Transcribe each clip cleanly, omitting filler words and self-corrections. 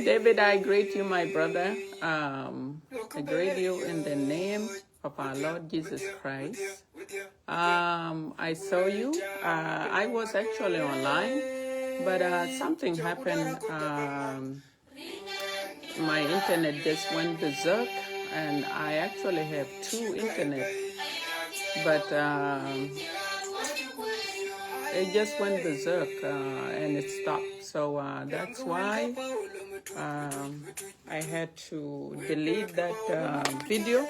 David, I greet you, my brother. I greet you in the name of our Lord Jesus Christ. I saw you. I was actually online, but something happened. My internet just went berserk, and I actually have two internet, but it just went berserk and it stopped. So that's why I had to delete that video,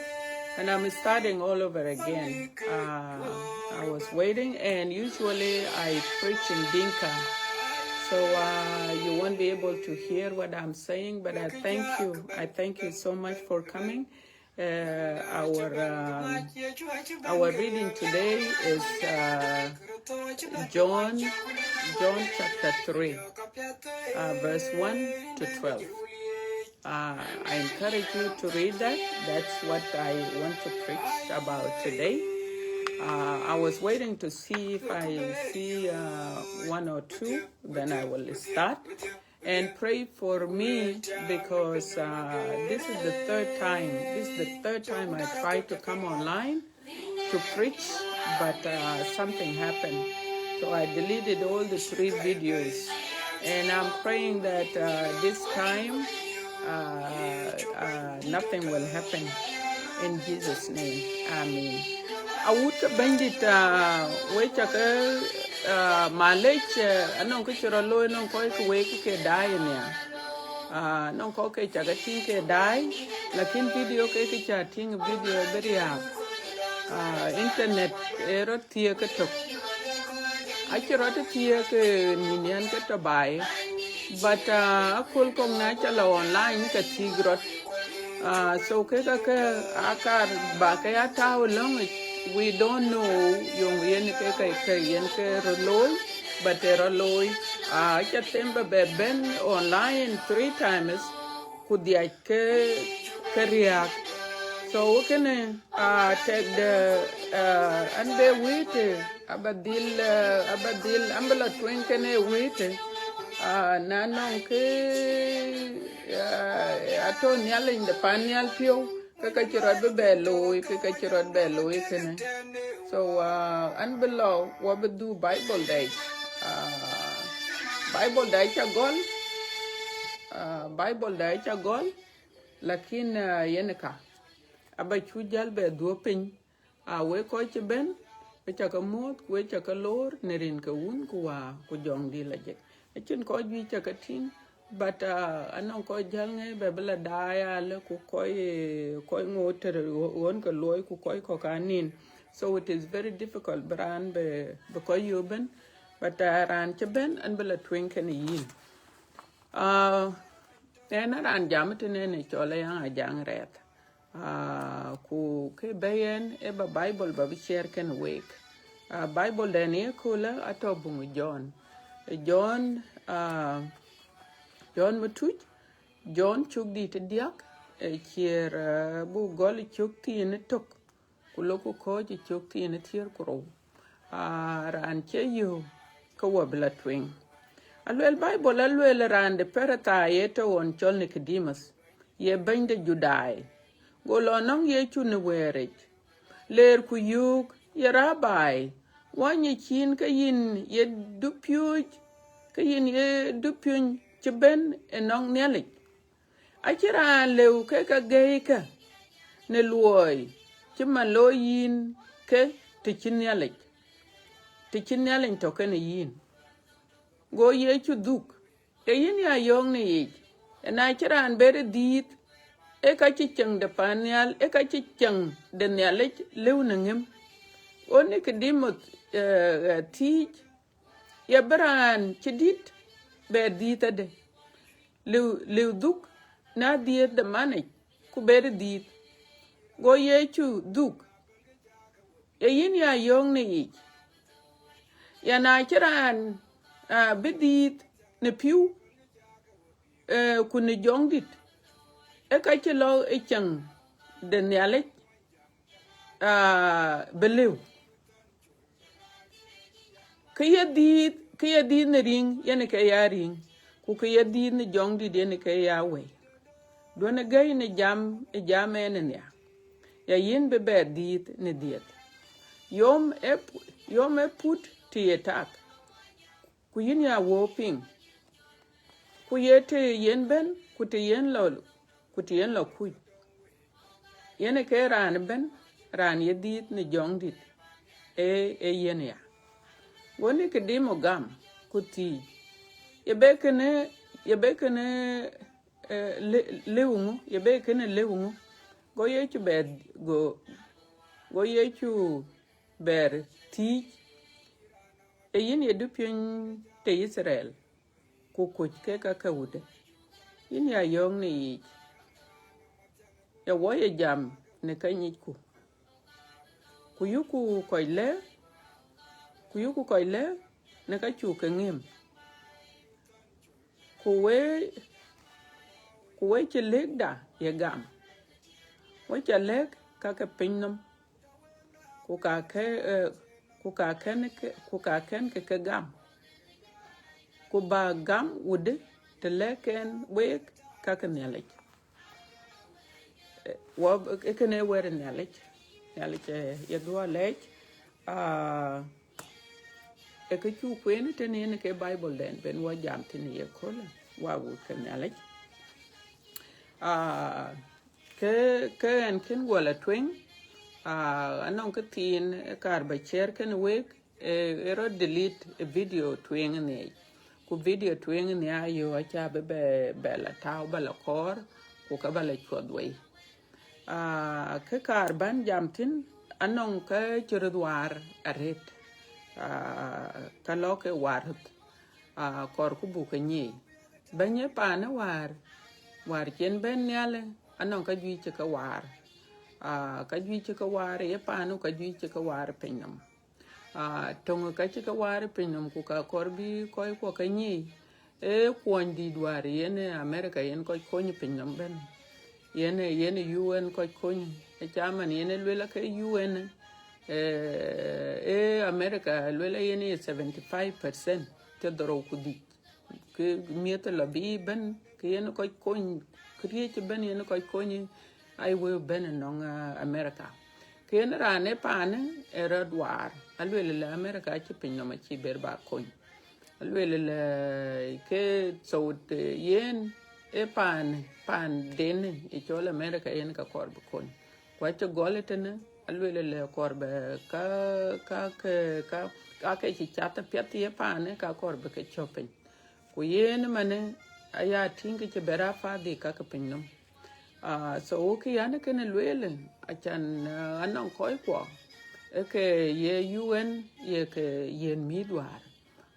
and I'm starting all over again. I was waiting, and usually I preach in Dinka, so you won't be able to hear what I'm saying, but I thank you. I thank you so much for coming. Our reading today is John chapter 3, verse 1 to 12. I encourage you to read that. That's what I want to preach about today. I was waiting to see if I see one or two, then I will start. And pray for me, because this is the third time. This is the third time I try to come online to preach, but something happened. So I deleted all the 3 videos. And I'm praying that this time nothing will happen. In Jesus' name, Amen. I would bandit wait a malech anong kichiro lo nong koi kuweki ke die niya. Nong ko ke chaga ting ke die lakin video ke ting video very internet ero tie ke tok. Achiro te tie ke ninian ke to buy, but akul kong na chala online ke tigrot. So keka akar bakaya tao long we don't know yung yen ke yen ke roloi but roloi acha temba ben online 3 times kudia ke riak. So can take the and they wait abadil ambala twin kene wait nanong ke ato nyal in the panyal pio kakachirod beloi kene. So and below what we do Bible day cha gol lakin yeneka aba chujal be duopin we ko ben we cha kamot we cha kalor nerin ka un kuwa ku jong di laje chin ko ji cha katin but anong ko jalnge be bla daya le ku ko ngoter won ka loy ku ko kanin. So it is very difficult brand be ko yuben but ran chben and bla twin kan yin ena ran jamatene ne chole yang ajang ret ku ke bayen e ba Bible ba share kan week Bible den e kula atobung John matuj John chuk di te diak kier bu gol chuk ti ne tok kuloku ko ji chuk ti ne tier kuro ran che yu ko wabla twing alwel Bible alwel ran de perata yeto on chol Nicodemus ye bende judai golo nong ye chune werech ler ku yuk ye rabai wanye chin ka yin ye dupyuj ka yin ye dupyun chben enong nelik achira lew ke ka geika ne luoy chima lo yin ke tichin nelik to ken yin go ye chu duk te yin ya yong ne yi na chiran bere dit e ka chi chang de panyal e ka chi chang de nelik lew nangem oni ke dimot ti ya bran chidit be dita de lew duk na diet de manaj ku bere dit go ye chu duk e yin ya yong ne yi ya na chiran bidit ne piu ku ne jongdit e ka chi lo e chang de nelik belew kaya di ne ring yene ka ya ring ku kaya di ne jongdi de ne ka ya we do ne gay ne jam ene ne ya yin be di ne diet yom e put ti etak ku yin ya woping ku yete yen ben ku te yen lo ku yene ke ran ye di ne jongdi e yen ya woni ke dimo gam kuti ye bekene lewungu go yechu ber ti e yin ye dupin te Israel ku ke ka kawude yin ya yong ni ya woye jam ne kanyiku ku yuku koile ne ka chu ke ngim kuwe chelegda ye gam we chelek ka ke pinnum ku ka ken ke gam ku ba gam wude te leken we ka ke nelek wo ekene wer nelek ye do lek cái chú quên tên này cái Bible đen bên qua giảm thì này có là qua vụ cái nhà lấy cái anh kiến qua là twin anh ông cái tin cả bài share cái week rồi delete video twin này ku video twin này ayo acha be la tao ba la kor ku ka ba la chodway cái cả ban giảm tin anh ông cái chữ đoar aret ka lo ke war kor ku bu ke ni banye pa na war chen ben nyale anon ka ju che ka war ka ju che ka war ye pa no ka ju che ka war pinyam tong ka che ka war pinyam ku ka kor bi ko ka ni e kwon di dwar yene America yen ko ni pinyam ben yene UN ko ni e chaman yene lela ka UN America lela yene 75% te doro ku di ke mieta la bi ben ke yene ko create ben yene ko ni ai we ben no America ke yene rane pane era dwar alwele America ci pinno ma ci berba ko alwele ke so yen e pan den e chol America yen ka korb ko kwa ci goletene alwele korbe ka ci chata piati pane ka korbe ke chopen ku yen mane aya tinga ci bera fa di ka pinnum so ki yana ken lwele achan anon koy ko e ke ye UN ye ke yen midwar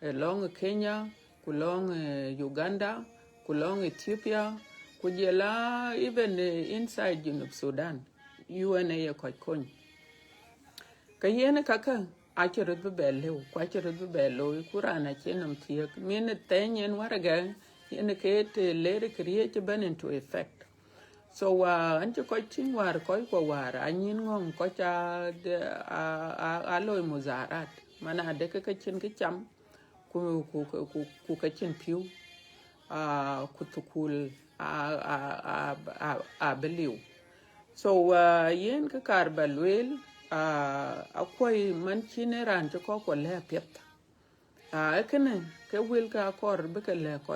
long Kenya ku long Uganda ku long Ethiopia ku jela even inside Sudan UN ye ko kon ka yen kaka achirut be bello kwa chirut be bello kurana chenam tiek min tenyen waraga yen ke te lere create ban into effect so anche ko tin war ko war anyin ngom ko cha aloy muzarat mana de ka chin ke cham ku ka chin piu ku tukul beliu so yen ka karbalwel akwai man chine ran ko le pet ekene ke wil ka kor be ke le ko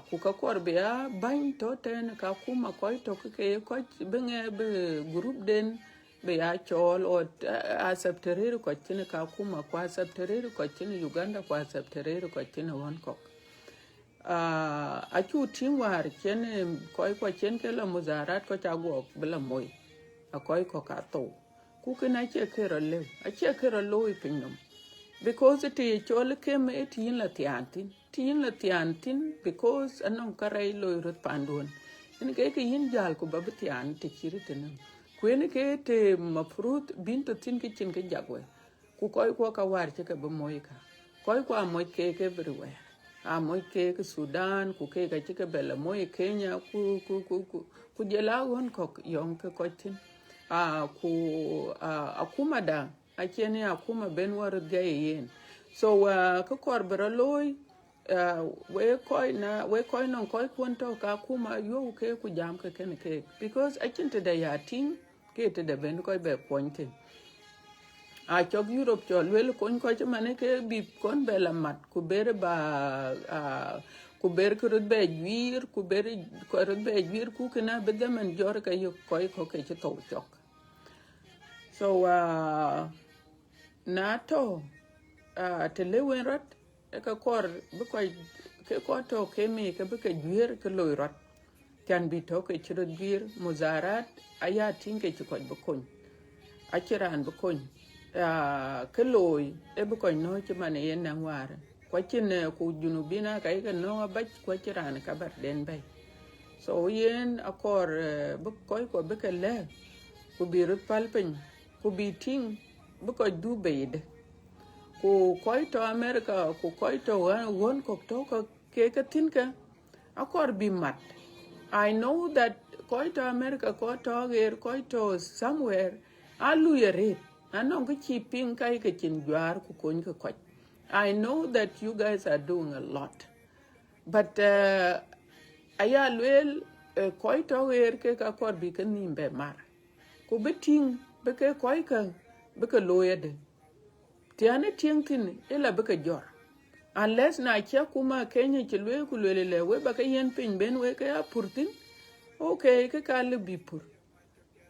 ku ka kor be ban to ten ka kuma ko to ke ko benga be group den be chol o accepterer ko tin ka kuma ko accepterer ko tin Uganda ko accepterer ko tin won ko chu tin war chen ko chen ke la muzarat ko cha go bla moy akoy ko ka to ku kana che kero le a che kero lo ipinum because it is chol ke me tin la tiantin because anon karai lo rut pandon en ke yin jal ko babtian te chiritin ku en ke te mafrut binto tin ke chin ke jagwe ku koy ko ka war che ka be moy ka koy ko amoy ke everywhere amoy ke Sudan ku ke ga che ke bela moy Kenya ku jela won ko yong ke ko tin ku akuma da akene akuma ben war gayen so ka korbera loy we koi non koi kwonto ka kuma yo ke ku jam ke ken ke because akinte da yatin ke te da ben koi be kwonte a chok Europe chol wel kon ko chamane ke bi kon bela mat ku ber ba ku ber ku be gwir ku ber ko be gwir ku kana be da man jor ka yo koi ko ke to chok so nato telewen rat ka kor bu koy ke ko to ke mi ke bu ke gwir ke loirat kan bi to ke chiro gwir muzarat aya tinke ci ko bu kon akiran bu kon ke loy e bu ko no ci mane yen nan war ko cin ku junubina kay ke no ba ko ciran ka bar den bay so yen akor bu koy ko bu ke le ku bi rut palpen ku bi ting bu ko du beide ku koy to America ku koy to won ko to ko ke ka tinka akor bi mat I know that koy to America ko to ger koy to somewhere alu yere anon ko chi ping kai ke chin gwar ku kon ko ko I know that you guys are doing a lot but aya lwel koy to ger ke ka kor bi kan nimbe mar ku beting be ke koy ka bika loya de tiane tieng tin ela bika jor unless na kia kuma Kenya chilwe kulwele we baka yen pin ben we ka purtin okay ka kale bi pur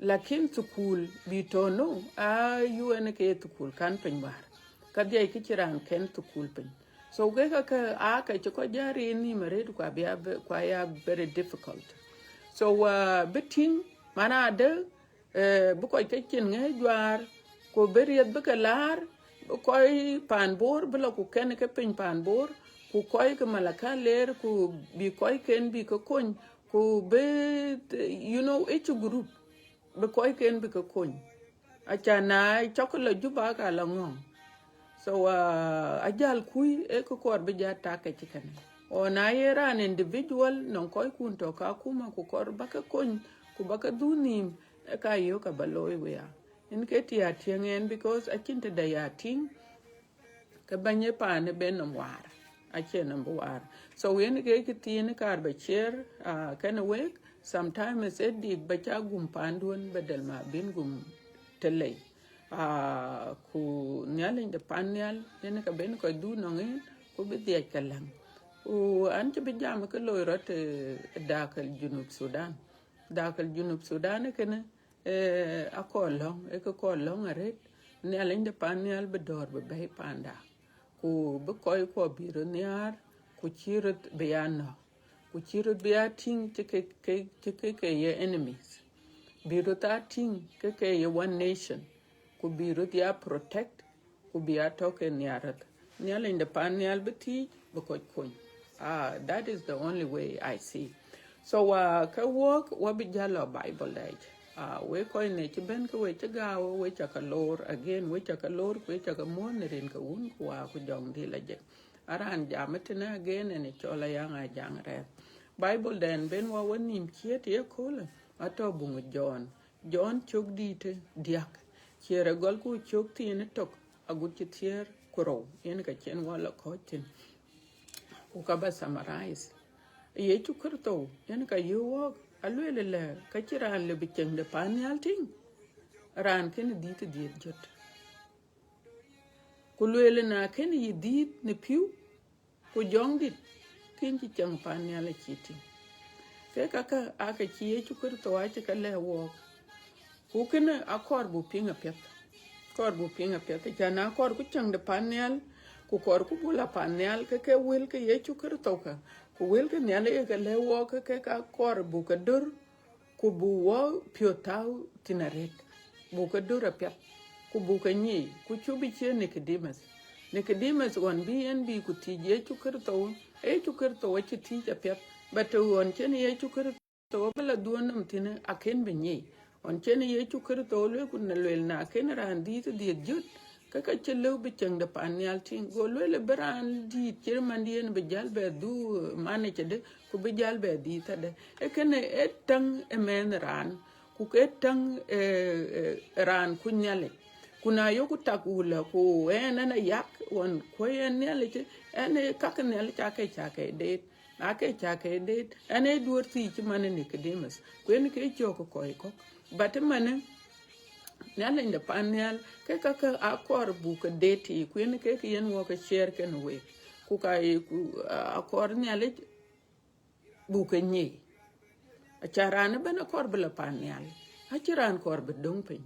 lakin tukul bi tono a UN ke tukul kan pin war ka dia ki chiran ken tukul pin so ke ka a ka ko jari ni mare kwa bia kwa ya very difficult so bitin mana de bu ko tekin nge jwar ko beriet bu ka lar koy pan bor bla ku ken ke pin pan bor ku koy ke malaka ler ku bi koy ken bi ko kon ku be you know each group be koy ken bi ko kon acha na chokola juba ka la ngom so ajal kui e ko kor be ja ta ke chikan o na yera an individual non koy kun to ka kuma ku kor ba ka kon ku ba ka dunim e ka yo ka baloy we ya in ke ti atien because achinte da ya ting ka banye pane ben war ache number war so when ke tin kar ba cher kana wek sometimes it dig ba cha gum pandun bedel ma bin gum tele ku nyalin de panel yen ka ben ko du no ngin ku bi de kalang u an ci bi jam ko loy rot dakal junub sudan kana akolong e ko kolong aret nyalin de panel be dor be bay panda ku be koy ko biro nyar ku chirut beyano ku chirut beyating ke ye enemies biro ta ting ke ye one nation ku biro dia protect ku biya token nyarat nyala in the panel beti be ko kun that is the only way I see so ka work wa bi jalo bible age we ko ne ci ben ko we ci gaaw we ci ka lor again we ci ka lor we ci ka mon ren ka un wa ku jong di la je aran jamatina again ne chola yanga jangre bible den ben wa wonim kiet ye kola ato bungu John chok dite diak chere gol ku chok tine tok agut ci tier kuro yen ka chen wala ko tin ku ka ba summarize ye chu kurto yen ka yo alwele le ka chiran le bicheng de panyal ting ran ken dit diet jot ku lwele na ken yi dit ne piu ku jong dit ken ci chang panyal chiti ke kaka aka ci ye chu kurto a ci ka le wo ku ken akor bu pinga pet jana kor ku chang de panyal ku kor ku bula panyal ke wel ke ye chu kurto ka ku wel ke nyale ke le wo ke ka kor bu ka dur ku bu wo piotau tinaret bu ka dur apet ku bu ka ni ku chubi che Nicodemus wan bi ku tije chu kurto wa chi tije apet but won chen ye chu kurto bala duonam tine aken be ni on chen ye chu kurto le ku na le na ken ran di jut kaka chelo bi chang da panyal ting go le beran di chirmandien be jalbe du mane chede ku be jalbe di tade e kene etang emen ran ku ketang ran kunyale kuna yoku takula ku na yak won ko yenele che ene kaknel chake de chake de ene duorti chimane Nicodemus kwen ke choko ko but mane nyala in the panel ke kaka akor buka deti kwen ke yen wo ka share ken we ku ka ku akor nyala buka nyi acharane bana kor bla panel achiran kor be dongpin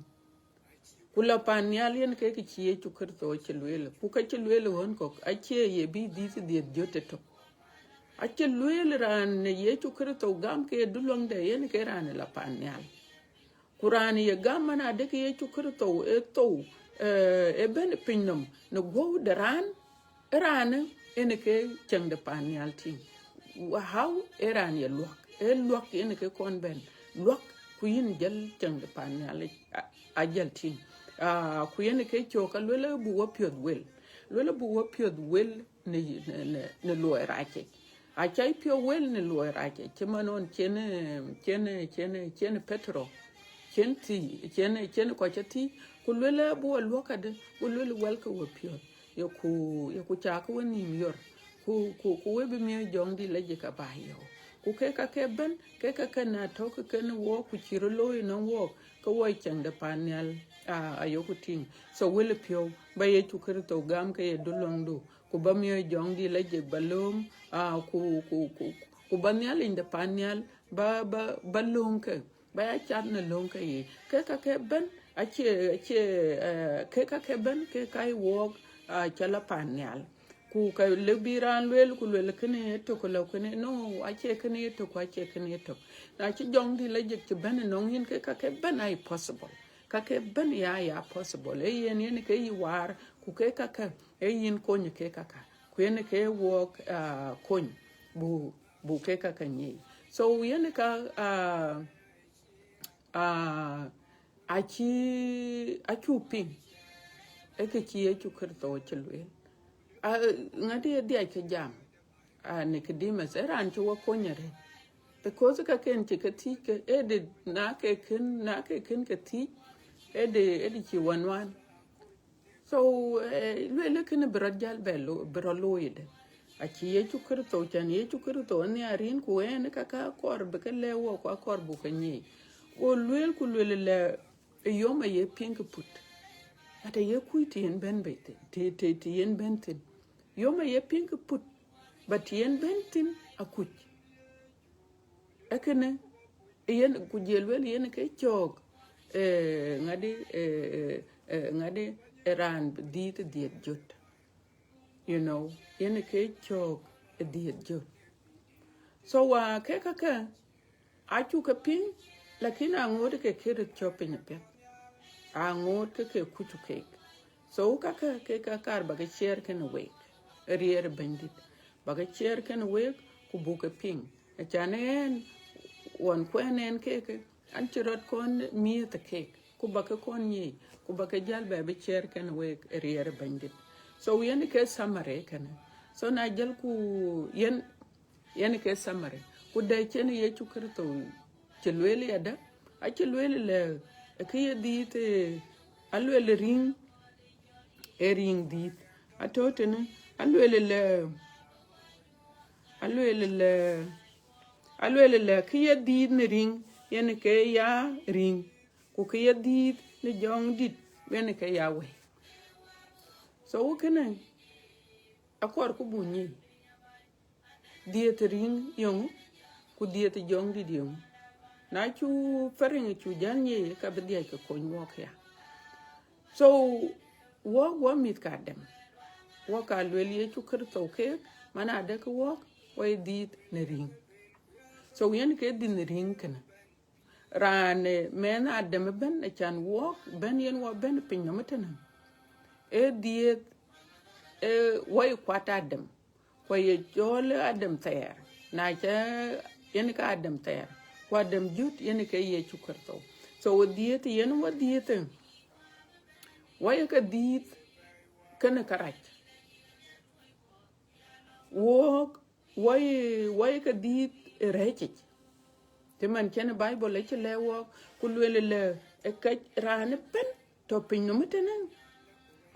kula panel yen ke chi chu kurto chelwele ku ka chelwele won ko ache ye bi di jote to achelwele ran ye chu kurto gam ke dulong de yen ke ran la panel Kurani ye gamana de ke chu kurto e ben pinnum no go de ran ene ke chang de panyal tin how eran ye luak ene ke kon ben luak ku yin jel chang de panyal a jel tin ku yen ke choka lele bu wo pyod wel ne lo rake a chai pyo wel ne lo rake chemanon chene petro chene ko chati ku lele bu loka de ku lele wel ko wo pyo yo ku cha ko ni yor ku we bi mi jong di leje ka ba yo ku ke ka ke ben ke ka na to ke ne wo ku chiro lo no wo ko wo chang de panel ayoku ting so will pio ba ye chukir to gam ke ye dulong do ku ba mi jong di la je balum ku ba nyal in the panyal ba longke ba ya chat na longke ye ke ka ke ben ache ke ka ke ben ke kai wok chala panyal ku ka lebiran lwel ku lwel kene to ko la kene no ache kene to ko ache kene to na chi jong di la je ke ben no hin ke ka ke ben ai possible kake ben ya possible yen ke yi war ku ke kaka yin konye ke kaka ku yen ke work konye bu ke kaka nyi so yen ka achi ping ke chi e chu kerto chelwe ngadi dia ke jam Nicodemus era anchi wa konye re because ka ken ti ke ti ke ede na ke ken ke ti edi chi wan so le ken bradjal bello broloid a chi ye chukur to chan ye chukur to ne arin ku en ka kor be ke lewo ko kor bu ke ni o lwel ku lwel le yoma ye pink put ata ye kuiti en ben bete te yen bentin yoma ye pink put but yen bentin akuch ekene yen ku jelwel yen ke chok ngadi eran dit diet jot you know yen ke chok diet jot so wa ke ka achu ka pin lakini angode ke kere chopping pe angode ke kuchu ke so ka kar ba ke share ken week rier bandit ba ke share ken week ku bu ke pin e chanen won kwenen ke antirot kon mi the cake ku ba ke kon ni ku ba ke jal ba be share ken week rier bandit so yen ke samare ken so na jal ku yen ke samare ku dai chen ye chu krito chelwele ada a chelwele le ke ye dit alwele ring ring dit atotene alwele le ke ye dit ne ring yen ke ya ring ku ke ye dit ne jong dit yen ke ya we so kene akor ku bunyi diet ring yong ku diet jong dit yong na chu faring chu janye ka bedia ka ko nyok ya so wo mit ka dem wo ka lweli chu krto ke mana de ko wo dit ne ring so yen ke din ring kana rane men adem ben chan wo ben yen wo ben pin no meten diet wo kwata dem ko ye jole adem ter na cha yen ka adem ter kwa dem jut yen ke ye chu krto so wo diet yen wo diet wo ka diet kana karach wo ka diet rechich teman ken bible le lewo ku lwele le ka ran ben to pin no meten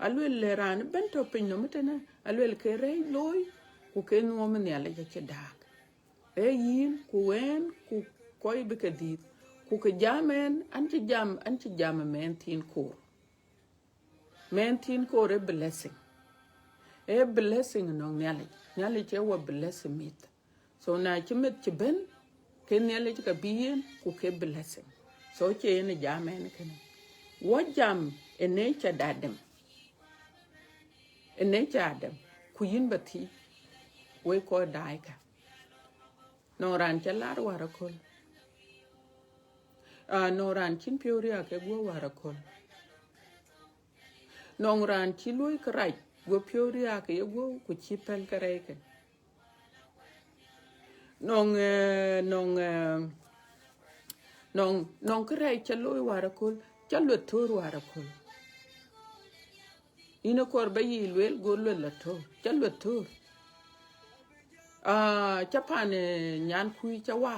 alwele ran ben to pin no meten alwele ke re loy ku ke no men ya le ke dak yin ku wen ku koy be ka diet ku ke jamen anti jam men tin ko re blessing no nyale che wo blessing mit so na chimet chiben ke nyale ka bien ku ke blessing so che ne jamen ken wo jam nature adam ku yin bati we ko dai ka no ran chalar wara kol no ran chin pioria ke go wara kol no ran chi loy krai go pioria ke go ku chi pel kare ke non krai chaloy wara kol chalo tor wara kol ino kor bayi lwel go la to chalo tor chapane nyan kui chawa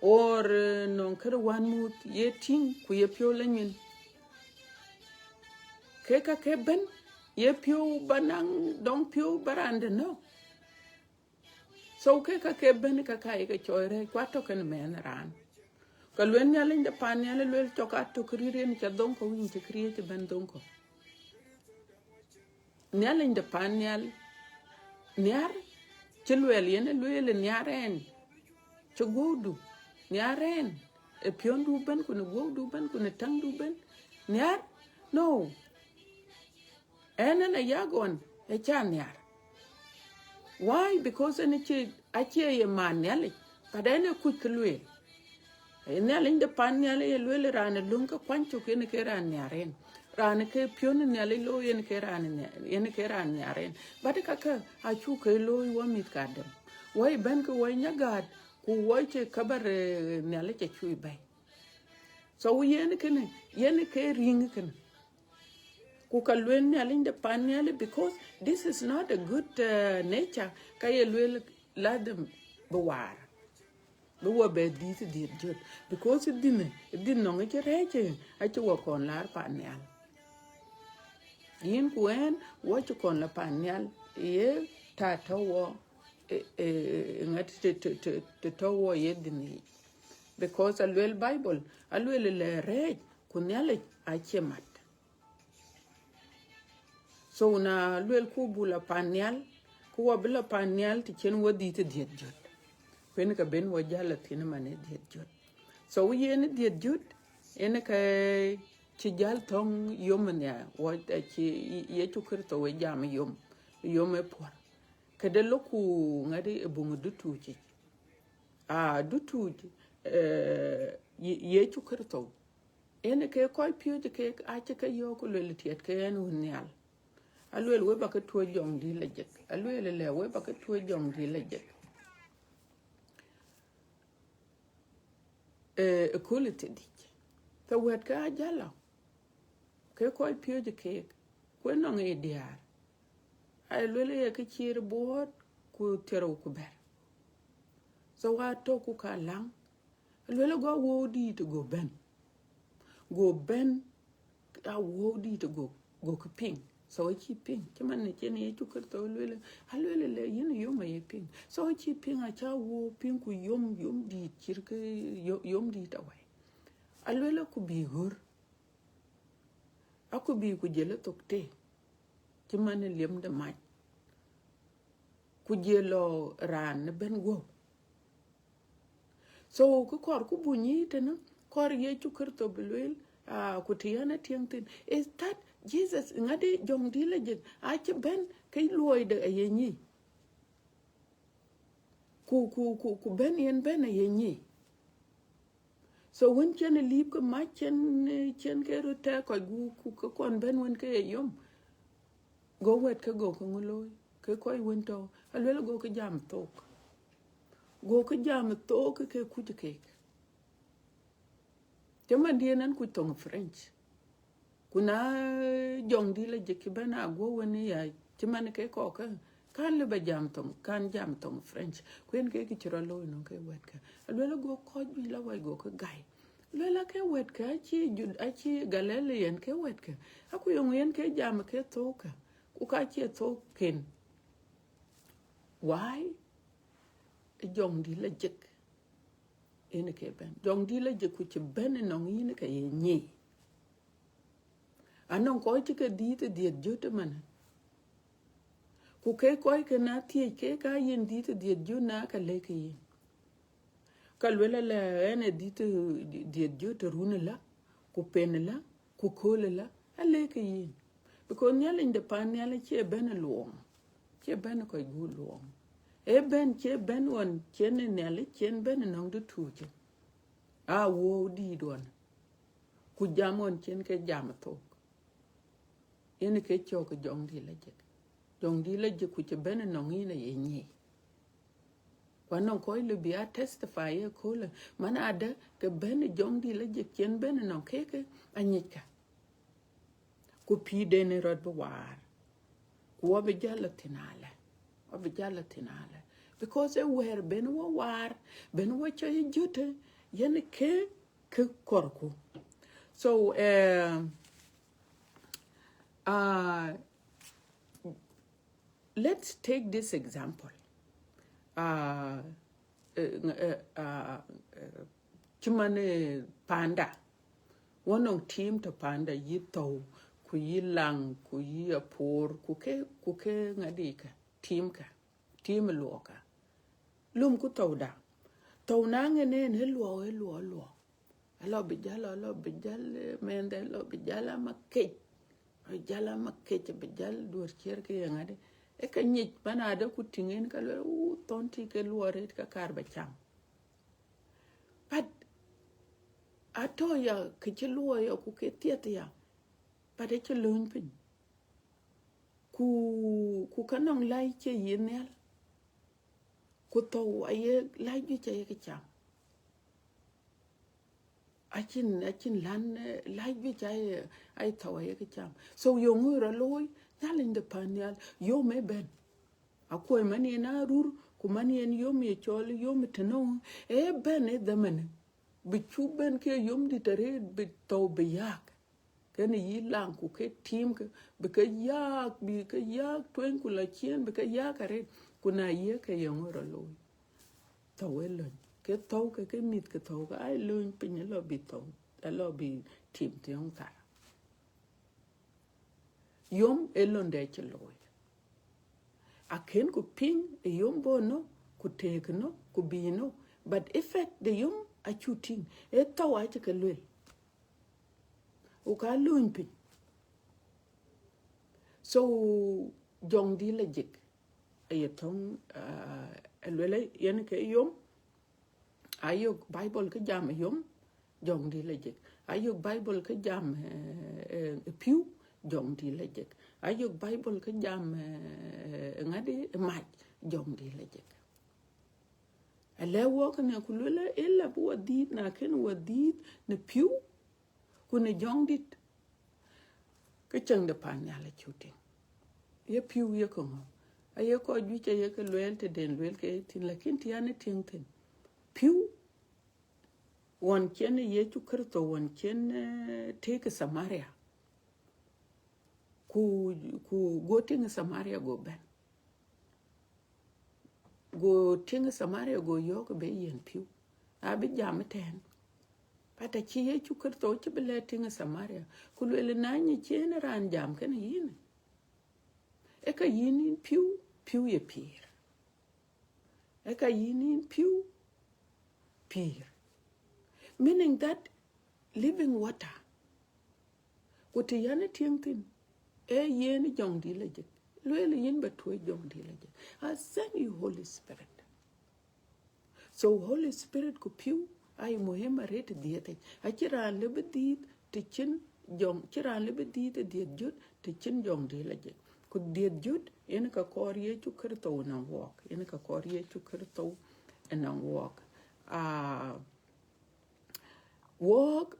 or non kar wan mut ye ting ku ye pio lenyin ke ka ke ben ye pio banang dong pio barande no so ke ka ke ben ka kai ke choire kwato ken men ran Kalwen nyal in the pan nyal lwel choka to kriri ni cha donko win to create ban donko. Nyal in the pan nyal nyar chilwel yene lwel nyaren chogodu nyaren e pion du ben kuna godu ben kuna tang du ben nyar no ena na yagon e chan nyar. Why? Because ene chi ache ye man nyal padene kutlwel nyal in the pan nyal ye lwel ran lunka kwancho kene ke ran nyaren ran ke pion nyal lo yen ke ran nyaren but kaka achu ke lo wo mit kadem why ben ko why nyagad ku why che kabar nyal che chui bay so yen ke ring kene ku kalwen nyal in the pan nyal because this is not a good nature kay lwel ladem bewar wo be di jot because it didn't no nge reche achu wo kon lar pan nyal yin kuen wo chu kon la pan nyal ye ta to wo ngat to wo ye dini because alwel bible alwel le re kunyale achemat so na alwel ku bula pan nyal ku wo bula pan nyal ti chen wo di jot pen ka ben wo jala tin mane diet jot so yen diet jot en ka ci jal tong yom nya wo ci ye ci kurto we jam yom e por ka de loku ngadi e bungu dutuji dutuji ye ci kurto en ka ko piu ke a ci ka yo ko le tiet ke en unyal alwel we ba ka to jong di la jet alwel le we ba ka to jong di la jet equality dik ka wet ka jala ke ko pio de ke ko no ngi diar ay lele ke chir bot ku tero ku ber so wa to ku ka lang lele go wo di to go ben a wo di to go ku ping so chi ping chaman ne chene chu ka to lele halele le yin yo ma ye ping so chi ping a cha wo ping ku yom di chir ke yom di ta wai alwela ku bi hur aku bi ku jele tokte ci man lem de maj ku jelo ran ben go so ku kor ku bunyi tena kor ye chu kerto belwel ku tiyana tiangtin is that Jesus ngade jong dile je a ci ben kay loy de yenyi ku ben yen ben yenyi so when chen leave ko ma chen ke rota ko gu ku kon ben when ke yom go wet ke go ko ngoloy ke ko winto alwel go ke jam tok ke ku ke tema dienan ku tong french kuna jong di la je ke bana go woni ya timan ke ko kan le ba jam tong french kwen ke chiro lo no ke wet ke alwel go ko bi la wai go ke gai lela ke wet ka chi jud a chi galileo ke wet ka aku yung yen ke jam ke toka ku ka chi token why jong di la jek en ke ben jong di la jek ku chi ben no yin ke yenyi anon ko chi ke di te di jot man ku ke ko ke na ti ke ka yin di te di jot na ka le ke yin kalwela la ene dite jot runela ku penela ku kolela ale ke yin because nyal in the pan nyal che ben luom che ben ko gu luom e ben che ben won chen nyal chen ben nong du tuje a wo di don ku jamon chen ke jam to ene ke chok jong di la je ku che ben nong ina yenyi wannan ko ile biya testify ya kola mana ada ke ben jong di la je chen ben no keke anyika ku pi de ne rod bo war ku obi jalla tinale because e wer ben wo war ben wo che jute yen ke korku so let's take this example chimane panda wonong team to panda yi to ku yi lang ku yi apor ku ke ngadi ka team luoka lum ku to da to na ngene ne luo alo bijal mende lo bijala makke bijal dur cher ke ngade e ka nyit bana da ku tingen ka lo tonti ke luore ka karba cham but atoya ke luo ya ku ke tietia but e ke lun pin ku kanong lai che yinel ku to aye lai bi che ke cham achin lan lai bi che ai to aye ke cham so yo ngura loy nalin de panyal yo me ben akoy mani na rur ku mani en yo me chol yo me teno e ben e de men bi chu ben ke yom di tare bi to bi yak ken yi lang ku ke team ke bi ke yak twen ku la chien bi ke yak are ku na ye ke yo ngura loy to welon ke to ke mit ke to ai lun pin lo bi to lo bi team te on ta yom elon de cheloy aken ku ping e yom bono ku tekno ku bino but effect the yom a shooting e to a ke lel o ka lun pin so jong di la jik e tong elwele yen ke yom ayo bible ke jam yom jong di la jik ayo bible ke jam piu jong di la jik ayo bible ke jam ngadi maj jong di la jik ale wo ne kulula illa bu wadid na ken wadid ne piu ku ne jong dit ke chang de pan ya la chuting ye piu ye ko ayo ko ju che ye ke lwel te den lwel ke tin la kin ti ane tin piu won ken ye chu krto won ken te ke samaria ku go tinga samaria go ben go tinga samaria go yo ko be yen piu abi jam ten pata chi ye chu krto chi bele tinga samaria ku le na ni chen ran jam ken yin e ka yin piu ye pir e ka yin piu pir meaning that living water ku ti yana tin e yen jong di la jik lele yin ba to jong di la jik I send you Holy Spirit so Holy Spirit ku piu ai muhimma ret diete akira lebedi te chin jong kira lebedi te diet jut te chin jong di la jik ku diet jut yen ka koriye chu krto na walk yen ka koriye chu krto na walk walk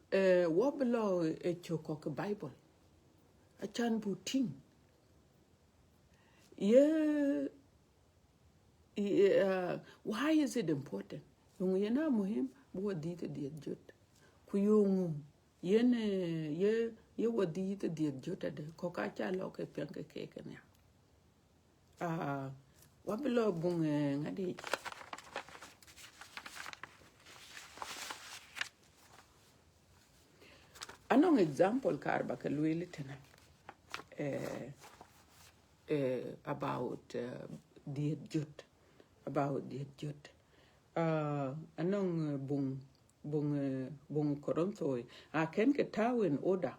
what below a chokok Bible a chan buting why is it important yung yana muhim bu dite diet jot ku yung yene ye wadite diet jot de ko ka cha lo ke pen ke ne what below bung ngadi anong example karba ka luili tena about diet jut anong bung koronto I can get tau in order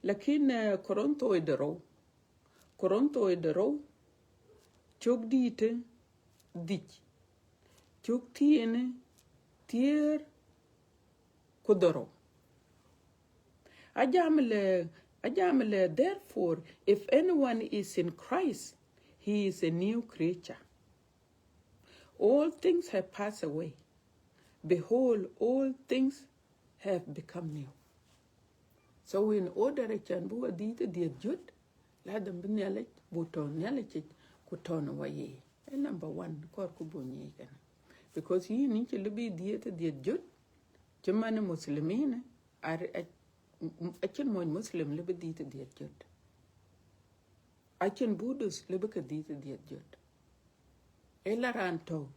lakin koronto idero chok dite dich chok tiene tier kudoro ajamle therefore if anyone is in Christ he is a new creature all things have passed away behold all things have become new so in order chan bu adite diet jut la dam binele buton nele kuton waye number 1 kor ku bonye kana because yi ni ke libi diet jut jamana muslimina are akin mon muslim libi diet jut Achen Buddhas lebeka dita diet jot. Ela ran to.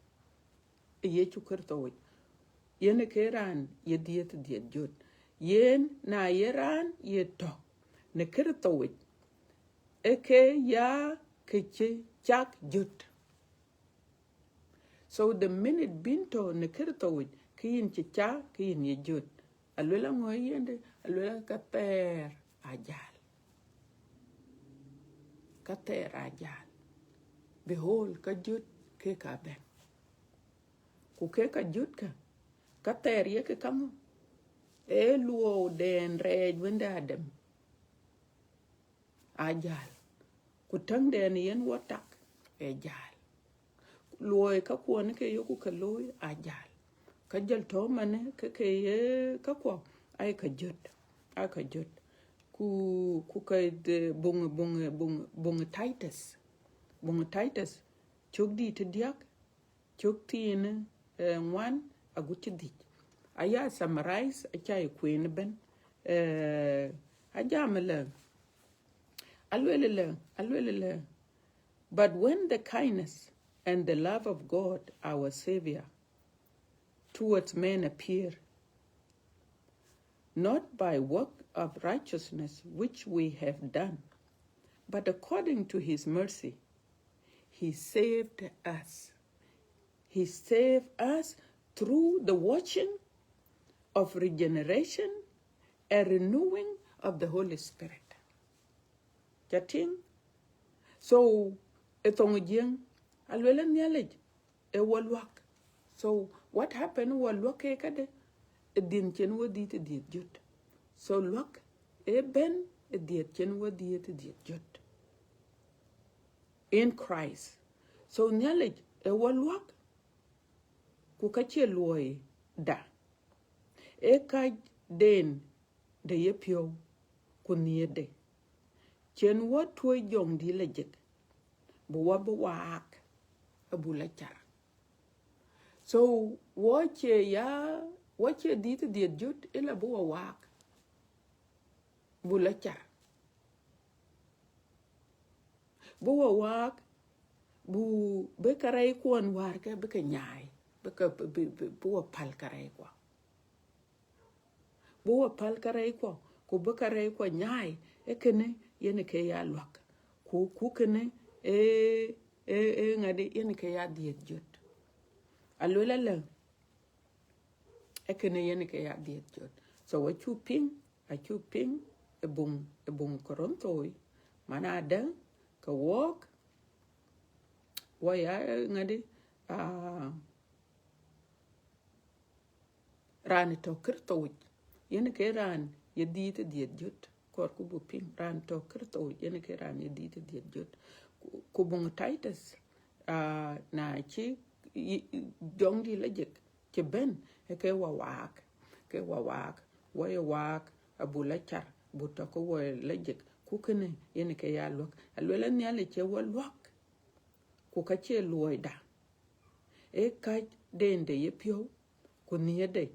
Ye chukur to. Yen ke ran ye diet jot. Yen na ye ran ye to. Ne kir to. Eke ya keche chak jot. So the minute binto ne kir to kiyin chicha kiyin ye jot. Alwela ngoy yende alwela kater ajal. Kater ajal. Behold ka jot ke ka ben. Ku ke ka jot ka. Kater ye ke kamo. E luo den rej wende adem. Ajal. Ku tang den yen watak. E jal. Luo ka kuone ke yoku ka luo ajal. Ka jal to mane ke ye ka kwa. Ay ka jot. Ay ka jot. Ku ka de bung Titus. Bung Titus. Chok di te diak. Chok tiene ngwan aguchi dik. Aya summarize achai queen ben. Ajamele. Alwelele. But when the kindness and the love of God, our Savior, towards men appear, not by work of righteousness which we have done, but according to his mercy, he saved us. He saved us through the washing of regeneration and renewing of the Holy Spirit. Jating? So, etongujing, alwela nyalej, e walwak. So, what happened walwak ekade? Din chen wadi te diet jut. So, lwak, e ben, e diet chen wadi te diet jut. In Christ. So, nyalej, e walwak, kukache luoy da. E kaj den de ye pyo kunye de. Chen wa tuwe jong di lejek. Buwa buwaak. Abula char. So, wache dita diet jut ila buwa waak. Bula char. Buwa waak. Bu bekaray kuan warke beka nyai. Beka buwa pal karay kwa. Buwa pal karay kwa. Ku bekaray kwa nyai. Ekene yene ke ya lwak. Ku kene ngade yene ke ya diet jut. Alwela le. Ekene yene ke ya diet jut. So a chuping ebung korontoi. Mana ada ka walk. Waya ngade ran to kirtoi. Yene ke ran ye diet jut. Kor ku buping ran to kirtoi. Yene ke ran ye diet jut. Ku bung Titus na chi jong di lejek ke ben ke wawak waya wak abula char buta ko wa lejek ku kene yene ke ya lok alwela ni ale che wa lok ku ka che loida e ka dende ye pyo ku ni de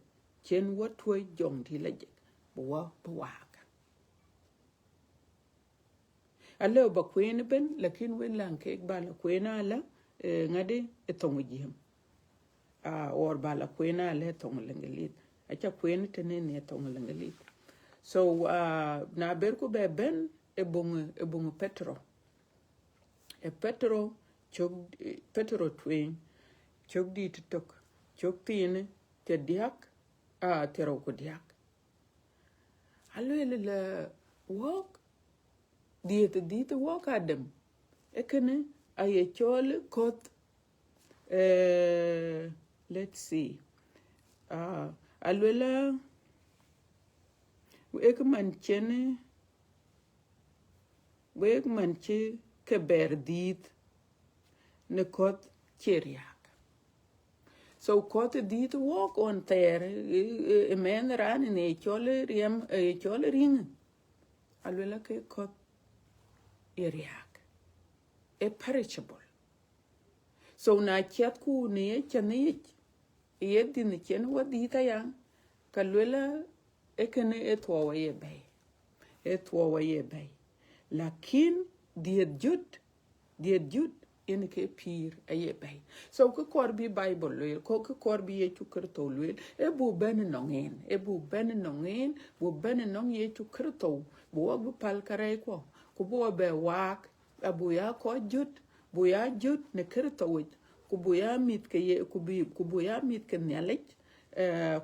chen wa toy jong di lejek bo wak alo ba kwen ben lakin wen lan ke ba la kwena la ngade etongu jiem or bala kwena le tong lengelit acha kwen tene ne tong lengelit so na berku be ben ebung Petro Petro twin chok di tok chok tine te diak te ro ko diak alele le walk di te walk adam ekene aye chole kot let's see alwela wek man che ke berdit ne kot cheriak so kot dit walk on there men ran ne chole ring alwela ke kot eriak perishable so na chat ku ne chane ye din chen wadi ta yang kalwela ekene etwa ye bay lakin diet jut yen ke pir aye bay so ko kor bi bible le ko kor bi ye chu krto le e bu ben nongen bu ben nong ye chu krto bu pal kare ko bu be wak abu ya ko jut bu ya jut ne krto wit ku bu ya mit ke ye ku bu ya mit ke nyalet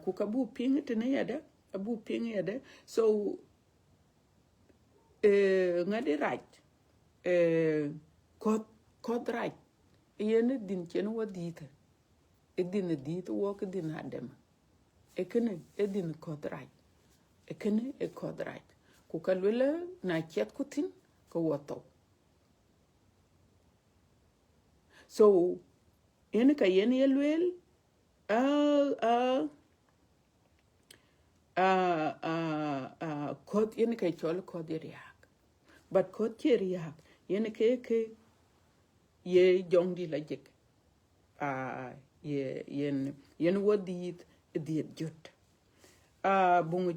ku ka bu ping te ne yada abu ping yada so ngadi right kod right yene din chen wadita edin dit wo ke din adem ekene edin kod right ekene e kod right ku kalwela na chet kutin ko woto so yene ka yene yelwel kod yene ka chol kod riak but kod che riak yene ke ye jongdi la jek yen wodit diet jot bungu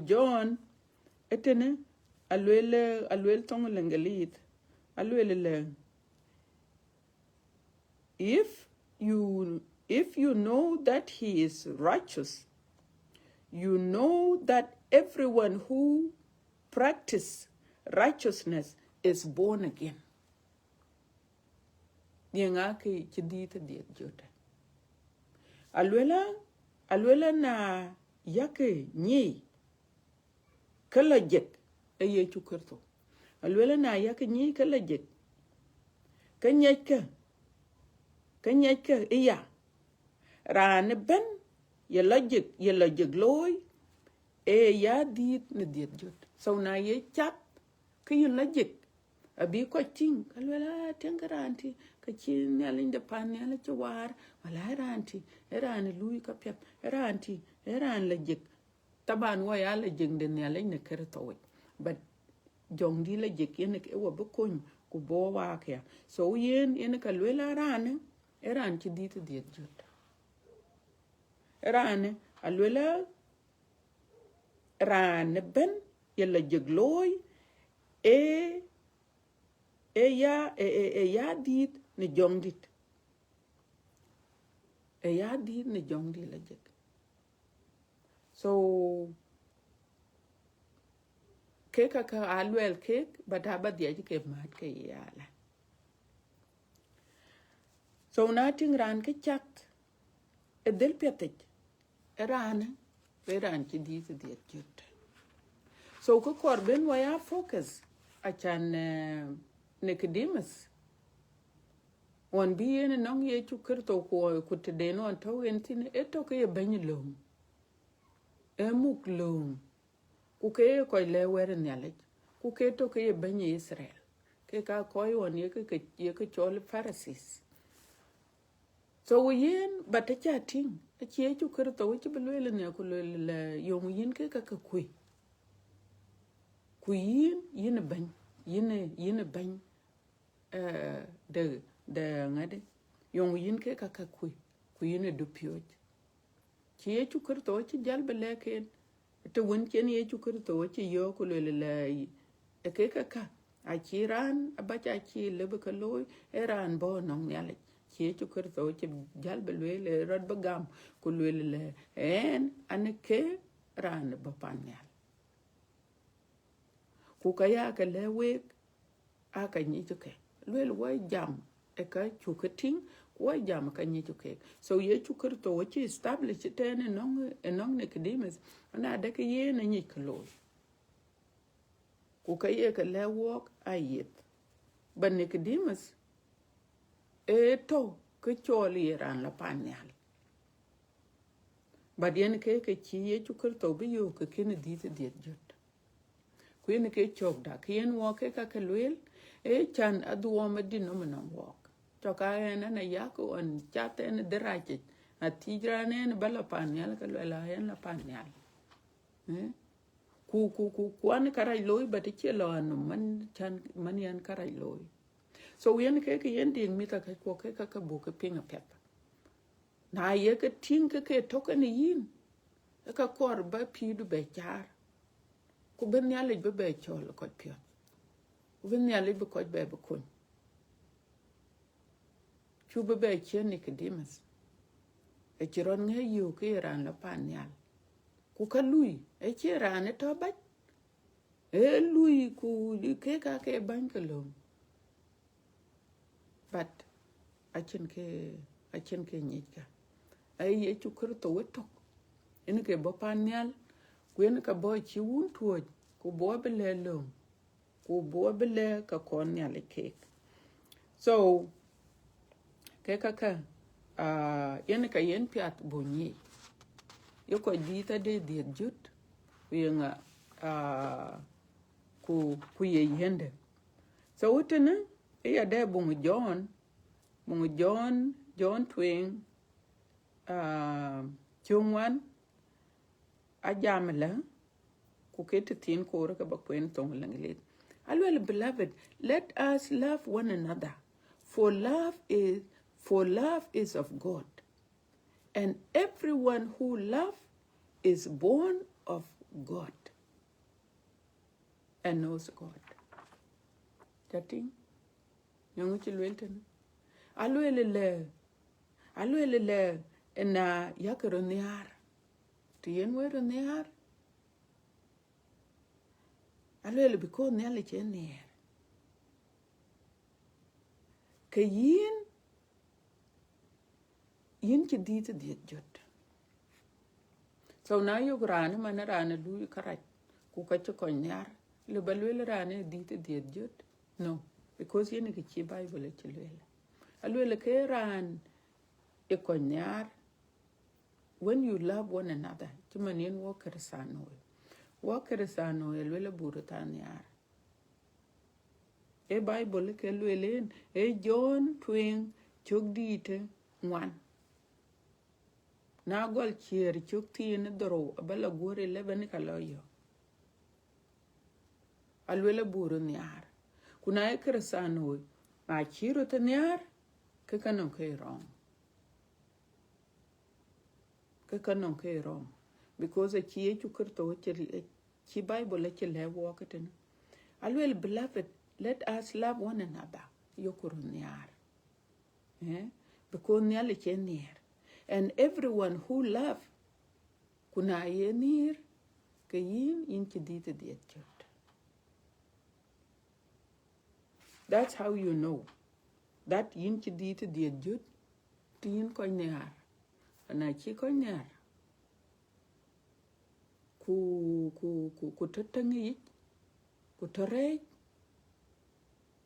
John etene alwel tong lengelit alwel if you know that he is righteous, you know that everyone who practices righteousness is born again. Yenga ke chidita diet jota. Alwela na yake nyi kala jet eye chukurto. Alwela na yake nyi kala jet. Kanyaka iya. Rane ben ye lojik loy ya dit ne diet jota. So na ye chat ke ye lojik abi ko ting kalwela tengaranti ka ci nyalin de pan nyala ci war wala ranti lui ka pet ranti ran la jek taban wa ya la jeng de nyalin ne kër taw but jong di la jek yen ke wa bu koñ ku bo wa ka so yen kalwela ran ci dit diet jot ran alwela ran ben yalla jek loy ya dit ne jongdit ya dit ne jongdi la jek so ke ka alwel ke bata dia ke mat ke yala so nating ran ke chat del petet ran ci dit diet jot so ko korben wa ya focus achan Nicodemus wan bi yene nong ye chukurto ko te de no to entin eto ke banylum muk lum ku ke ko le wer nyale ku ke to ke bany Israel ke ka ko yon ye ke chol Pharisees so yen bata chating a che chukurto wi belwele ne ku le yong yin ke ka ku yin bany yin bany de ngade yong yin ke ka ku yin do piot ci ye chukurto ci jalbe leken te won ken ye chukurto ci yo ko le ke ka a ci ran abacha ci le ba loy eran bo nong yale ci chukurto ci jalbe le rod ba gam ko le en aneke ran ba panel ku ka ya ka le wek aka nyi ke lwel wa jam e ka chukating wa jam ka nyi ke so ye chukurto wa chi establish ten enong Nicodemus ana de ke ye na nyi klo ku ka ye ka le walk ayet ban Nicodemus to ke choli ran la panel badien ke chi ye chukurto bi yo ke ken dit jot ku ye ke chok da kien wa ke ka lwel chan aduwa madino manam walk choka na yako on chate en derache atigrane en bala panyal ka la en la panyal ku an karai loy batiche lo an man chan man yan karai loy so yen ke yen ding mita ka ko ke ka bu ke pinga pep na ye ke ting ke token yin ka kor ba pidu be char ku ben yale be chol ko pio vin ya le ko be ko chu be chen Nicodemus e chiron nge yu ke ran la pan yal ku ka lui e chiran e to ba e lui ku ke ka ke ban ke lo but achen ke nyika ai ye chu kur to wetok en ke bo pan yal ku en ka bo chi un tuo ku bo be le lo ku bo be le ka kon yal ke so ke ka yen ka yen piat bonyi yo ko dita de jut yenga ku ye yende so utene ya de bungu John twing chungwan ajamla ku ketin ko ka ba kwen tong langlet alwel beloved, let us love one another for love is of God, and everyone who loves is born of God and knows God. Chatting, young children, alwele na yakaroniar, tiyen weroniar, alwele biko nyali chenir. Kayin chidita diet jot. So now you grana manarana lu karat kukacha konyar le balwele rane dita diet jot. No, because yen ke chi Bible chilwele. Alwele ke ran e konyar when you love one another. Chumanin walker sano. Walker sano elwele burutanyar. E Bible ke lwele e John twing chugdite one. Na gol chier chukti ni doro abala gore leben kaloyo alwele buru niar kuna ekresano ma chiro te niar ke kanon ke wrong because a chie chukurto chi Bible che le walketen alwele beloved, let us love one another yokuru niar because niale che niar. And everyone who love kuna yenir ke yin chidita diet jot. That's how you know that yin chidita diet jot tin ko near ana chi ko near ku tatangi ku tore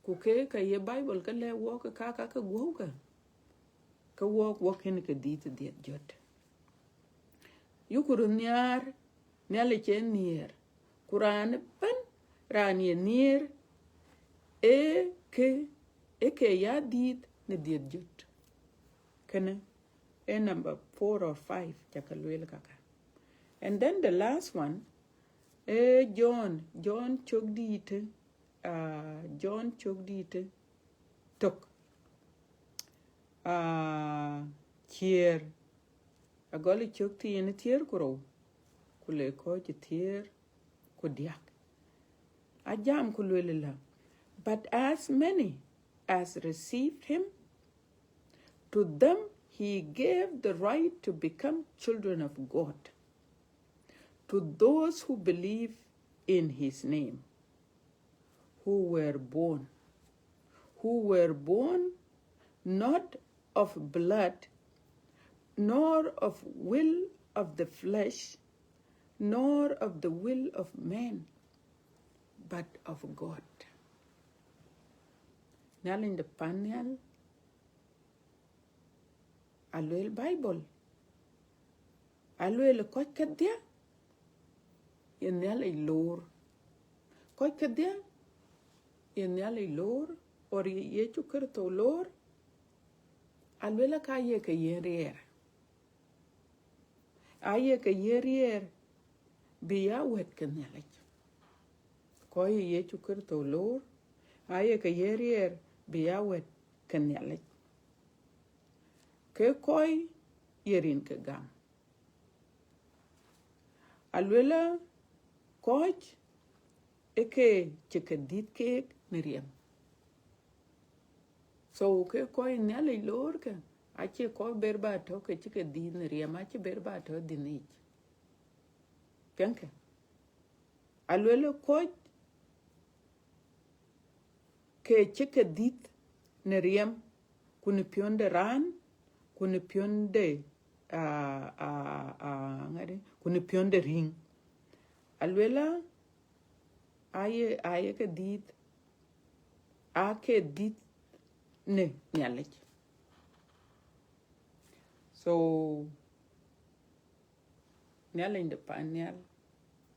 ku ke ye Bible ka le wo ka go ka walk hin ke dita diet jot. Yukuru niar niale chen nier kuran ban rani nier e ke ya dit ne diet jot kana number 4 or 5 chakalwel kaka. And then the last one John chogdite tok chier agoli chokti en tier kuro kule ko tier kodiak ajam kulwela. But as many as received him, to them he gave the right to become children of God, to those who believe in his name, who were born not of blood, nor of will of the flesh, nor of the will of man, but of God. Nal in the panel, alwel Bible, alwel koch kadia, yen nal a lor, koch kadia, yen nal a lor, or ye chukurto lor, alwela ka ye ka yen aye ka yer biya wet kanelach ko ye chukurto lor aye ka yer biya wet kanelach ke koy yerin ka gam alwela koch eke chikadit ke Miriam. So ke koi nyale lor ke ache ko berba to ke chike di Miriam ache berba to dinich. Pianke. Alwele ko ke chike dit Miriam kuni pionde ran kuni pionde ngade kuni pionde ring. Alwela aye ke dit ake dit ne nyalech. So nyale in the panyal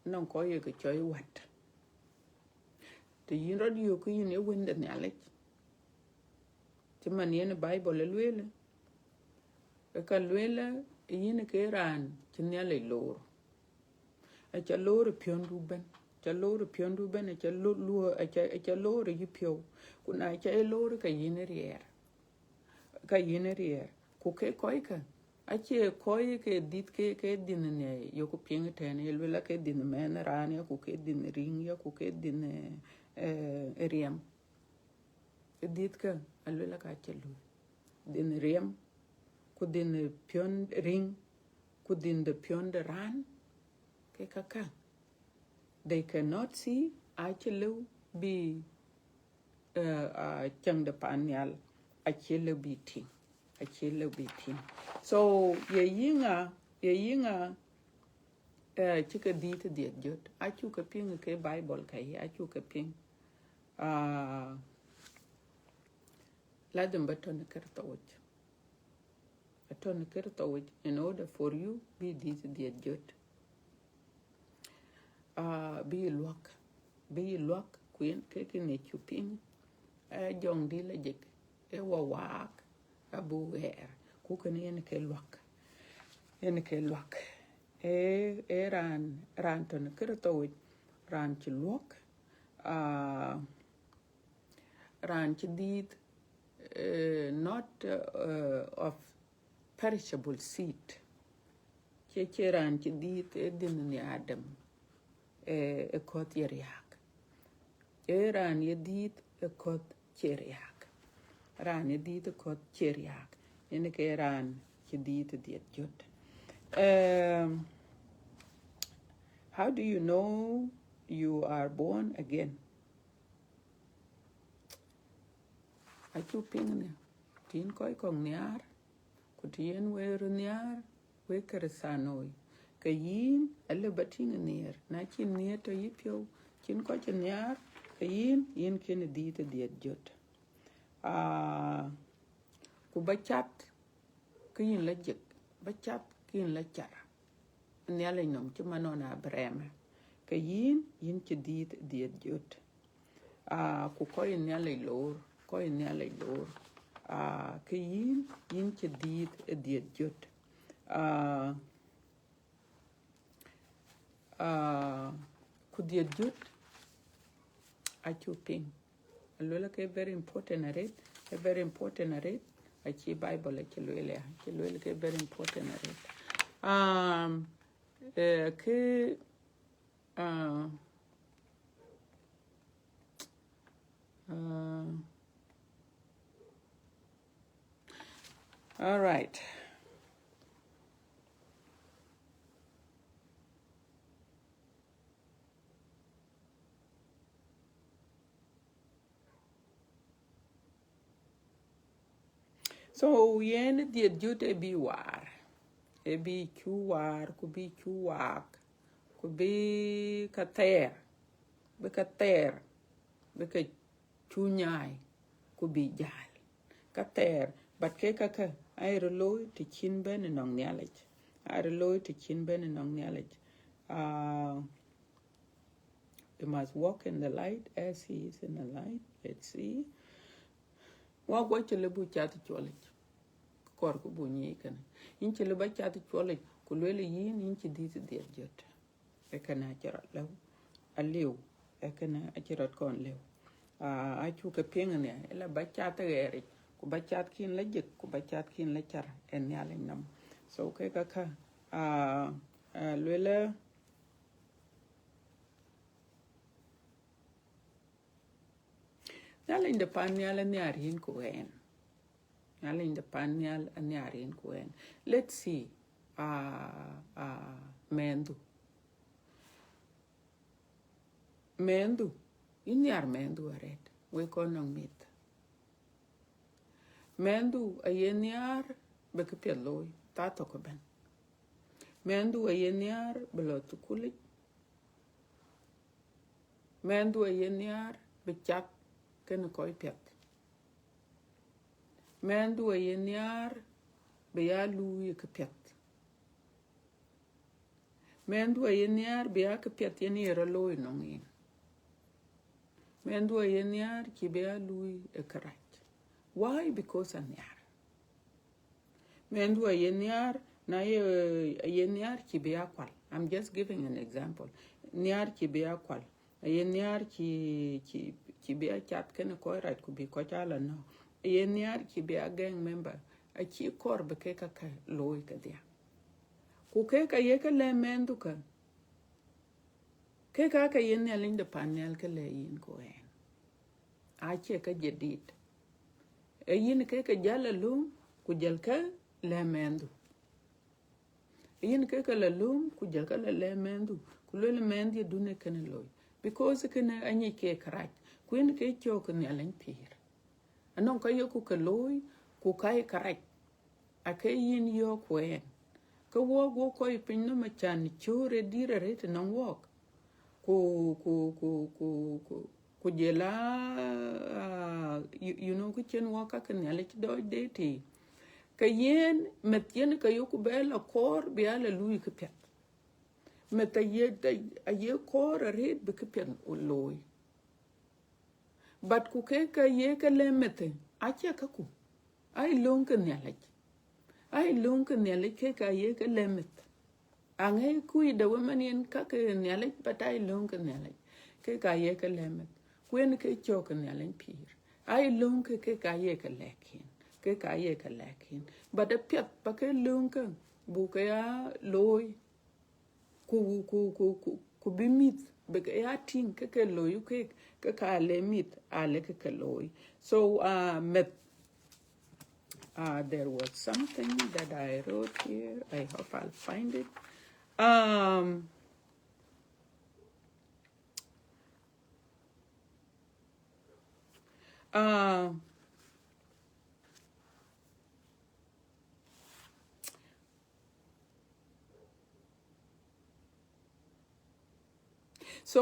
non ko ye ke choy wat. The yin radio ku yin e wende nyalech. Ti man yen Bible lwele. E ka lwele yin ke ran ti nyale lor. E cha lor piondu ben. Cha lor piondu ben e cha lor e cha lor yi pio. Kuna cha e lor ka yin rier. Ka yin rier. Ku ke koi ka. Ache koi ke dit ke din ne yo ku ping ten e lwela ke din men ran ya ku ke din ring ya ku ke din riam. Dit ka alwela ka chelu. Din riam ku din pion ring ku din the pion de ran ke kaka. They cannot see achelu be chang de panyal achelu be ting. Achelu be ting. So ye yinga chika dit diet jot achu ka ping ke Bible kai achu ka ping ladem baton kertawch aton kertawch in order for you be dit diet jot be luck queen ke ne chuping jong di la jek e wawak abu wer ku kan yen ke luck ran ton kertawch ran ci luck ran ci dit not of perishable seed che ran ci dit din ni adam kot yeriak ran ye dit kot cheriak ran ye dit kot cheriak ene ke ran ci dit diet jot how do you know you are born again? Achu pingne tin koi kong niar kutien wer niar we kersanoi ke yin alle bating niar na chin niar to yipyo chin ko chin niar ke yin ken di te diet jot ku bachat ke yin la jek bachat ke yin la char niale nom chuma nona breme ke yin chi di te diet jot ku ko yin niale lor ko yin niale lor ke yin chi dit diet jot ku diet jot achu ping lola ke very important at very important at achi Bible ke lola ke very important at ke all right. So yen diet jot e bi war e bi chu war ku bi chu wak ku bi kater bi kater bi ka chu nyai ku bi jal kater bat ke kaka ay relo ti chin ben nong nyalech ay relo ti chin ben nong nyalech you must walk in the light as he is in the light. Let's see. Wa go chele bu chat cholech kor ko bu nyi kan in chele ba chat cholech ku lele yin in chi dit diet jot e kana chara law aliw e kana achirat kon lew a chu ka pengane la ba chat gere ku ba chat kin la jek ku ba chat kin la char en yale nam so ke ka ka lele Nyala in the panyal and yarin kuen. Nyala in the panyal and yarin kuen. Let's see. Mendu. Mendu. In yar mendu aret. We konong mit. Mendu ayen yar bekepialoy. Tato ko ben. Mendu ayen yar belotu kulik. Mendu ayen yar bechat ken koi piat. Mendu ayen yar beya lui ke piat. Mendu ayen yar beya ke piat yen yera loy nongin. Mendu ayen yar ki beya lui e karat. Why? Because an yar. Mendu ayen yar na ayen yar ki beya kwal. I'm just giving an example. Nyar ki beya kwal. Ayen yar ki beya chat ken koi right ku bi ko chala no. Ayen yar ki beya gang member. A ki kor be ke ka loy ka dia. Ku ke ka ye ka le mendu ka. Ke ka yen yalin de panel ka le yin ko en. A che ka jedid. E yin ke ka jala lum ku jal ka le mendu. E yin ke ka la lum ku jal ka le mendu. Ku le mendu dune ken loy. Because ken anyi ke karat. Ku yin ke chok ni alin pir. Anon ka yo ku ka loy ku kai karat. A ke yin yo kwen. Ka wo ko ipin no machan chure dire rete non wok. Ku jela you know ku chen waka kan yale ki do deti ka yen met yen ka yoku bela kor biala lui ka pet met a ye kor red be ka pet loy but ku ke ka ye ka le mete a che ka ku ai long kan yale ke ka ye ka le mete angai kui da women yen ka yale batai long kan yale ke ka ye ka le mete kwen ke chok yale pir ai long ke ka ye ka lekin ke ka ye ka lekin but a pet pa ke long ka bu ka ya loy ku bi mit be ka ya tin ke loy ke ka le mit ale ke loy so met there was something that I wrote here. I hope I'll find it. So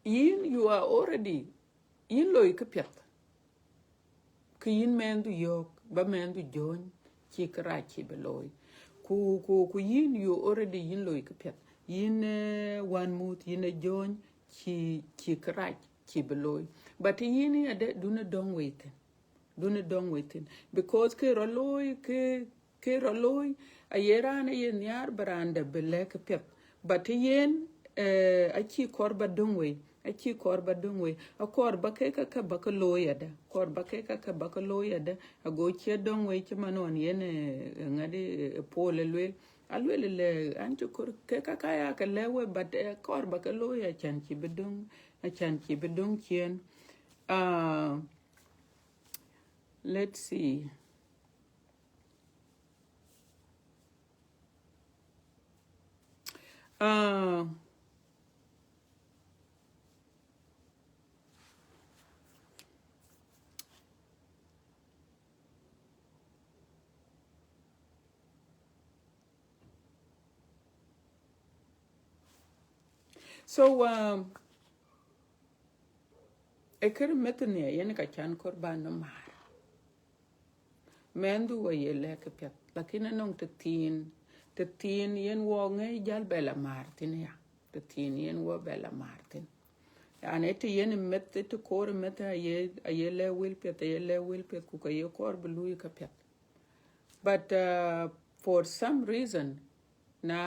you are already yin loy ka pet kin mendu yok ba mendu jon ki kra ki beloy ku yin you already yin loy ka pet yin one mut yin jon ki kra ki beloy but yin ya de do not don't wait because ke rolloy a yerana yen yar baranda bele ka pet but yin a ki korba don't wait a ki korba dungwe a korba ke ka baka loya da korba ke ka baka loya da a go che dungwe che manon yene ngade pole lwel alwel le anto kor ke ka ya ka lewe but korba ka loya chan ki bedung a chan ki bedung kien let's see so eker metne yen ka chan korba no mar mendu wa yele ka pet lakini nong te tin yen wo ngai jal bela martin ya te tin yen wo bela martin yani te yen mette te kor mette ye le wil pet ku ka ye kor blu ka pet but for some reason na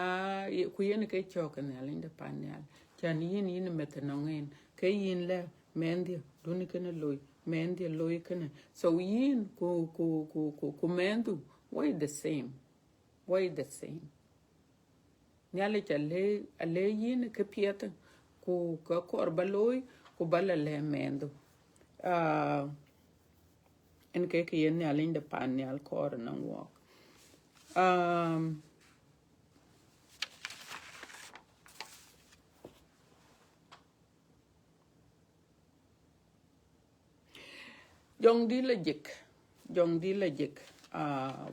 ku yen ke chok na linda panel chan yin mette nongen ke yin le mendi duni kana loy mendi loy kana so yin ku mendu why the same nyale chale ale yin ke pieta ku ka korba loy ku bala le mendo en ke yen ne alin de pan ne al kor nan walk jong di la jik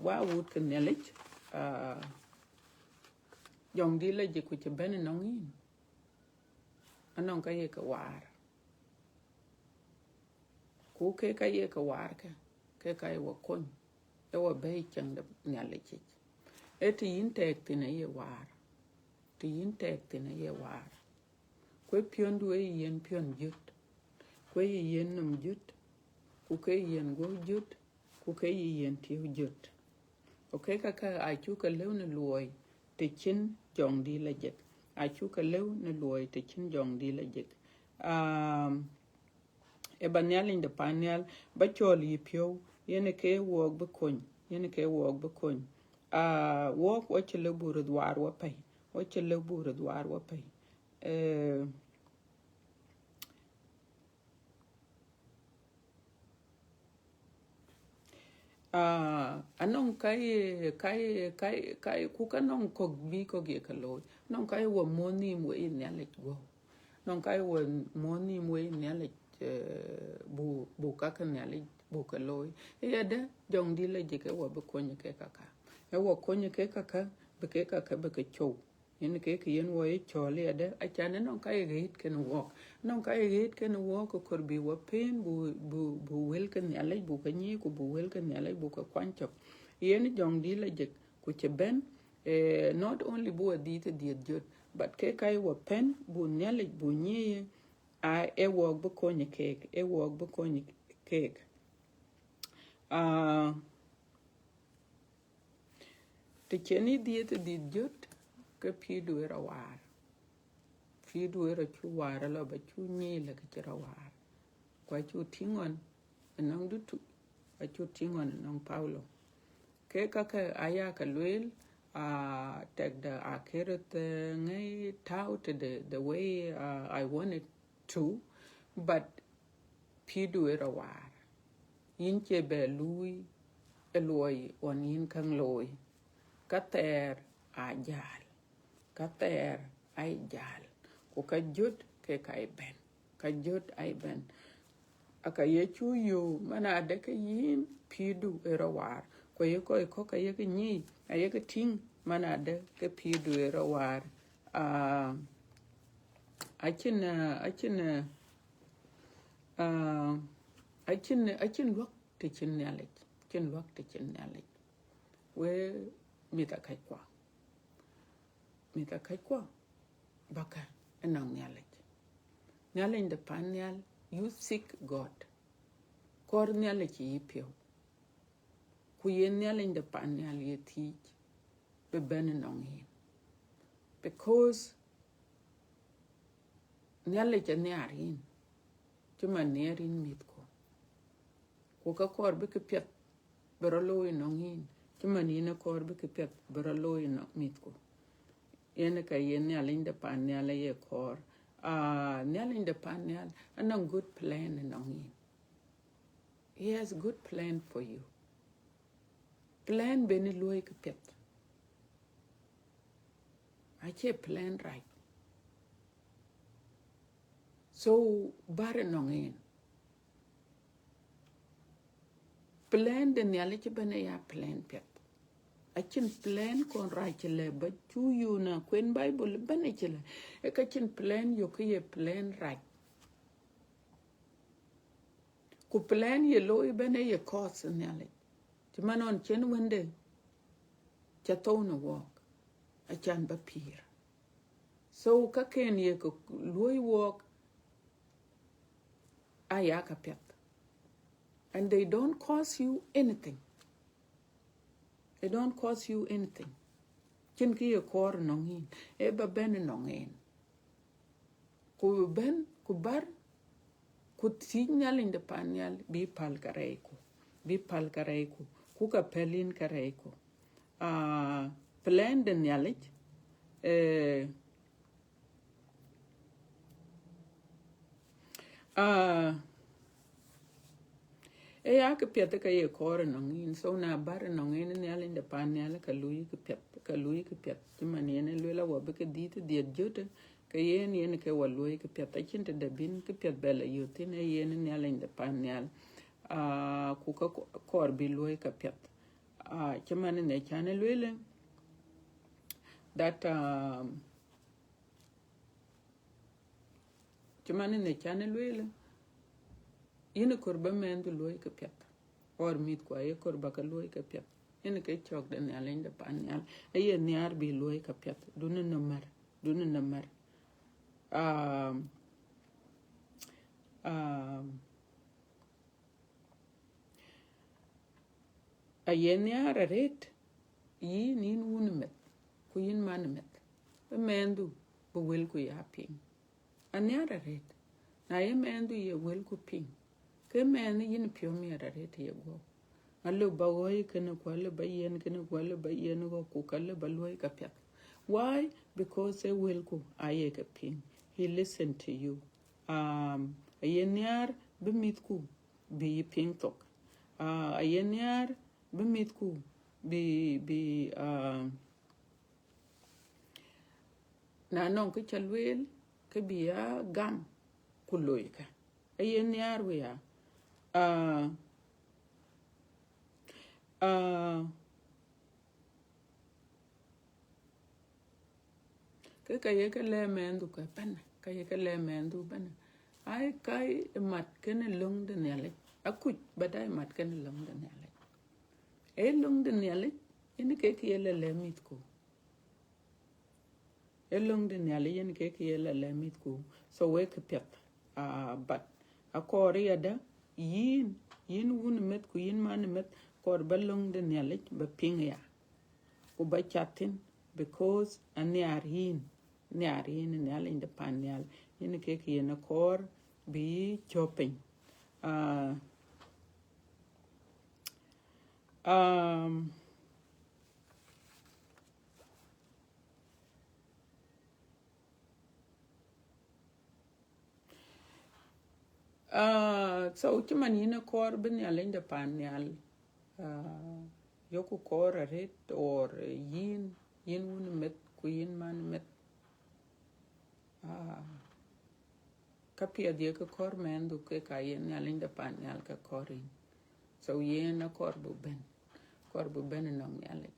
wa wut ke ne lich jong di la jik ku che ben nong in anong ka ye ka war ku ke ka ye ka war ke ka ye wa kon e wa be chang de ne lich e ti yin tek ti ne ye war ti yin tek ti ne ye war ku pion du e yen pion jut ku ye yen num jut ku ke yen go jut ku ke yen ti jut okay ka a chu ka lew na loy te chin jong di la jik a chu ka lew na loy te chin jong di la jik e banyal in de panyal ba chol yi pyo yene ke wog ba kon yene ke wog ba kon wog wa chele buru dwar wa pai wa chele buru dwar wa pai anong kai ku ka nong ko bi ko ge ka lo nong kai wo moni mo in ne le go nong kai wo moni mo in ne le bu ka ka ne le bu ka lo ya de jong di le je ke wo be ko nye ke ka e wo ko nye ke ka be ke ka be ke cho yen ke yen wo e cho le de a cha ne nong kai ge hit ken wo nong kai ge hit ken wo ko kor bi wo pen bu wel ken ne le bu ka ni ku bu wel ken ne le bu ka kwan chok yen jong di la jik ku che ben not only bu di te di jot but ke kai wo pen bu nyale bu nye a e wo bu ko nye ke e wo bu ko nye ke te cheni di te di jot ke pi du era war pi du era chu war la ba chu nye la ke chera war kwa chu tingon nang du tu a chu tingon nang paulo ke ka aya ka lwel take the accurate ngay tau to the way I wanted to but pidu era war yin che be lui eloi on yin kang loi kater a jal kater ai jal ko ka jut ke kai ben ka jut ai ben aka ye chu yu mana de ke yin pidu era war ko ye ko ka ye ke ni a ye ke ting mana de ke pidu era war achin lok te chin nyalek chin lok te chin nyalek we mi ta kai kwa baka enang nyalek de panyal you seek God kor nyalek yipyo ku yen nyalek de panyal ye teach be benenong hin because nyalek ne arin chuma nerin mit ko ka kor be ke pet beralo nong hin chuma ni na kor be ke pet beralo no mit ko yen ka yen nyalek de panyal ye kor nyalek de panyal anong good plan nong hin he has good plan for you plan beni loy ke pet ache plan right so bare nongin plan de nyale che bene ya plan pet achin plan kon right le ba chu yu na kwen bible bene chele e ka chin plan yo ke ye plan right ku plan ye loy bene ye cause nyale ti manon chen wende cha to no walk achan ba pir so ka ken ye ko loy walk ayaka pet and they don't cost you anything they don't cost you anything chen ki ye kor nongin e ba ben nongin ku ben ku bar ku tinyal in de panyal bi pal kareiko ku ka pelin kareiko plan de nyalich e ya ke piet ka ye kor no ngin so na bar no ngin ne ale de pan ne ale ka lui ke piet ti man ye ne le la wo be ke dit di jote ke ye ne ke wo lui ke piet ta chin de bin ke piet bela yu ti ne ye ne ale de pan ne ku ka kor bi lui ka piet ti man ne chane le that ti man ne chane le yin kor ba men du lui ke piet or mit kwa ye kor ba ka lui ke piet yin ke chok de ne ale de pan ne ye ne ar bi lui ka piet du ne mar a yen ya ret yi nin wun met ku yin man met be mendu bo wel ku ya ping an ya ret na ye mendu ye wel ku ping ke men yin pio mi ret ye go allo ba woy ken ko le ba yen ken ko le ba yen go ku ka le ba loy ka pet why because they will go aye ka ping he listen to you a yen yar be mit ku bi ping tok a yen yar be mit ku bi na non ke chalwel ke biya gam ku loy ka a yen yar we ya ke ye ke le mendu ka pan ka ye ke le mendu ban ai kai mat ken long de nele akut badai mat ken long de nele e long de nele yin ke le mit ko e long de nele yin ke le mit ko so we ke pet but akori ada yin wun met ku yin man met kor balong de nele ba ping ya ku ba chatin because aniarin ne ale in the panel yin ke na kor bi chopping so chuman yin kor bin ale in the panel yoku kor ret or yin wun met ku yin man met kapia dia ke kor men du ke ka yin ale in the panel ka korin so yin na kor bu ben no nyale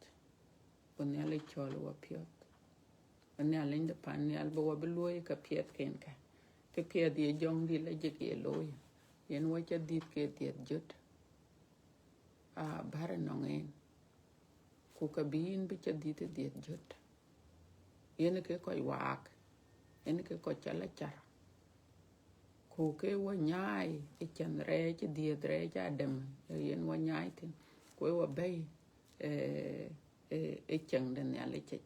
on nyale cholo wa piot on nyale in the panel bo wa beloy ka piet ken ka ke piet ye jong di la je ke loy yen wa cha dit ke tiet jot bare no ngin ku ka bin bi cha dit diet jot yen ke ko wak yen ke ko chala char ku ke wa nyai e chan re che diet re cha dem yen wa nyai tin ku wa bay e chang den ya le che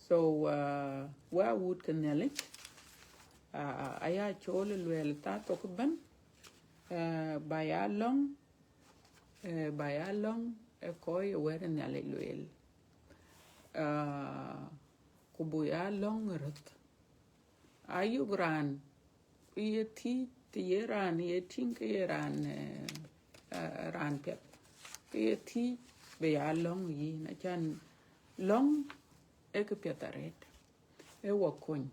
so wa wood kan ya le aya chole lwel ta to ku ban ba ya long e ko ye wer ya le lwel ku bu ya long rot ayu gran ye ti ye ran ye tin ke ye ran pet ye ti be ya long yi na chan long e ke petaret e wo kun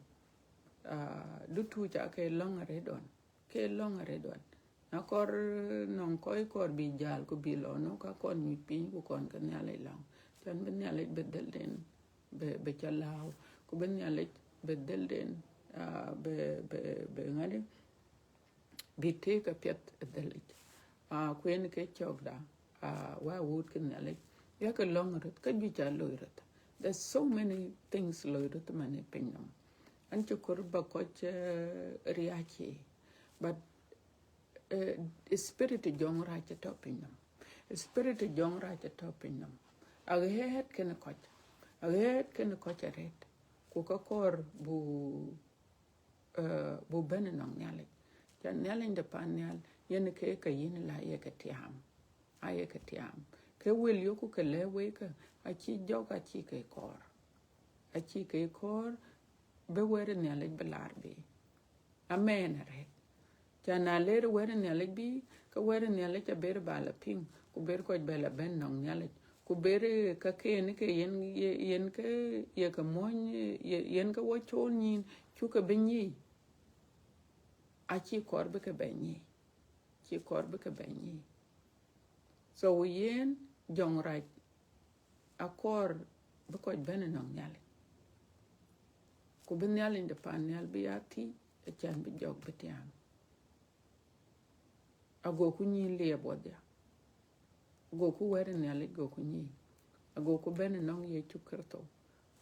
du tu ja ke long redon na kor non koi kor bi jal ko bi lo no ka kon mi pin ko kon kan ya le long chan ben ya le bedel den be chalao ko ben ya le bedel den be ngade bi te ka pet delit kwen ke chokda wa wood kan ya le ya ka long ret ka bi jalo ret there's so many things lo ret mane pinam an chukur ba coach riachi but spirit jong ra cha topinam spirit jong ra cha topinam aghet ken coach ret ku ka kor bu benenong nyale jan nyale de panel yen ke ka yin la ye ka tiam aye ka tiam ke wil yo ku ke le we ka a chi joga chi ke kor be were nyale belar be amen ret Chana later where nyalek bi ka where nyalek cha ber bala ping ku ber ko bela ben nong nyalek ku ber ka ke ni ke yen ke ye ka mon yen ka wo chol nyin chu ka benyi a chi kor be ka benyi chi kor be ka benyi so yen jong right a kor be ko ben nong nyalek ku ben nyalek de pan nyal bi ati e chan bi jog betiam ago ku nyi le bodya go ku were nyalek go ku nyi ago ku ben nong ye chukrto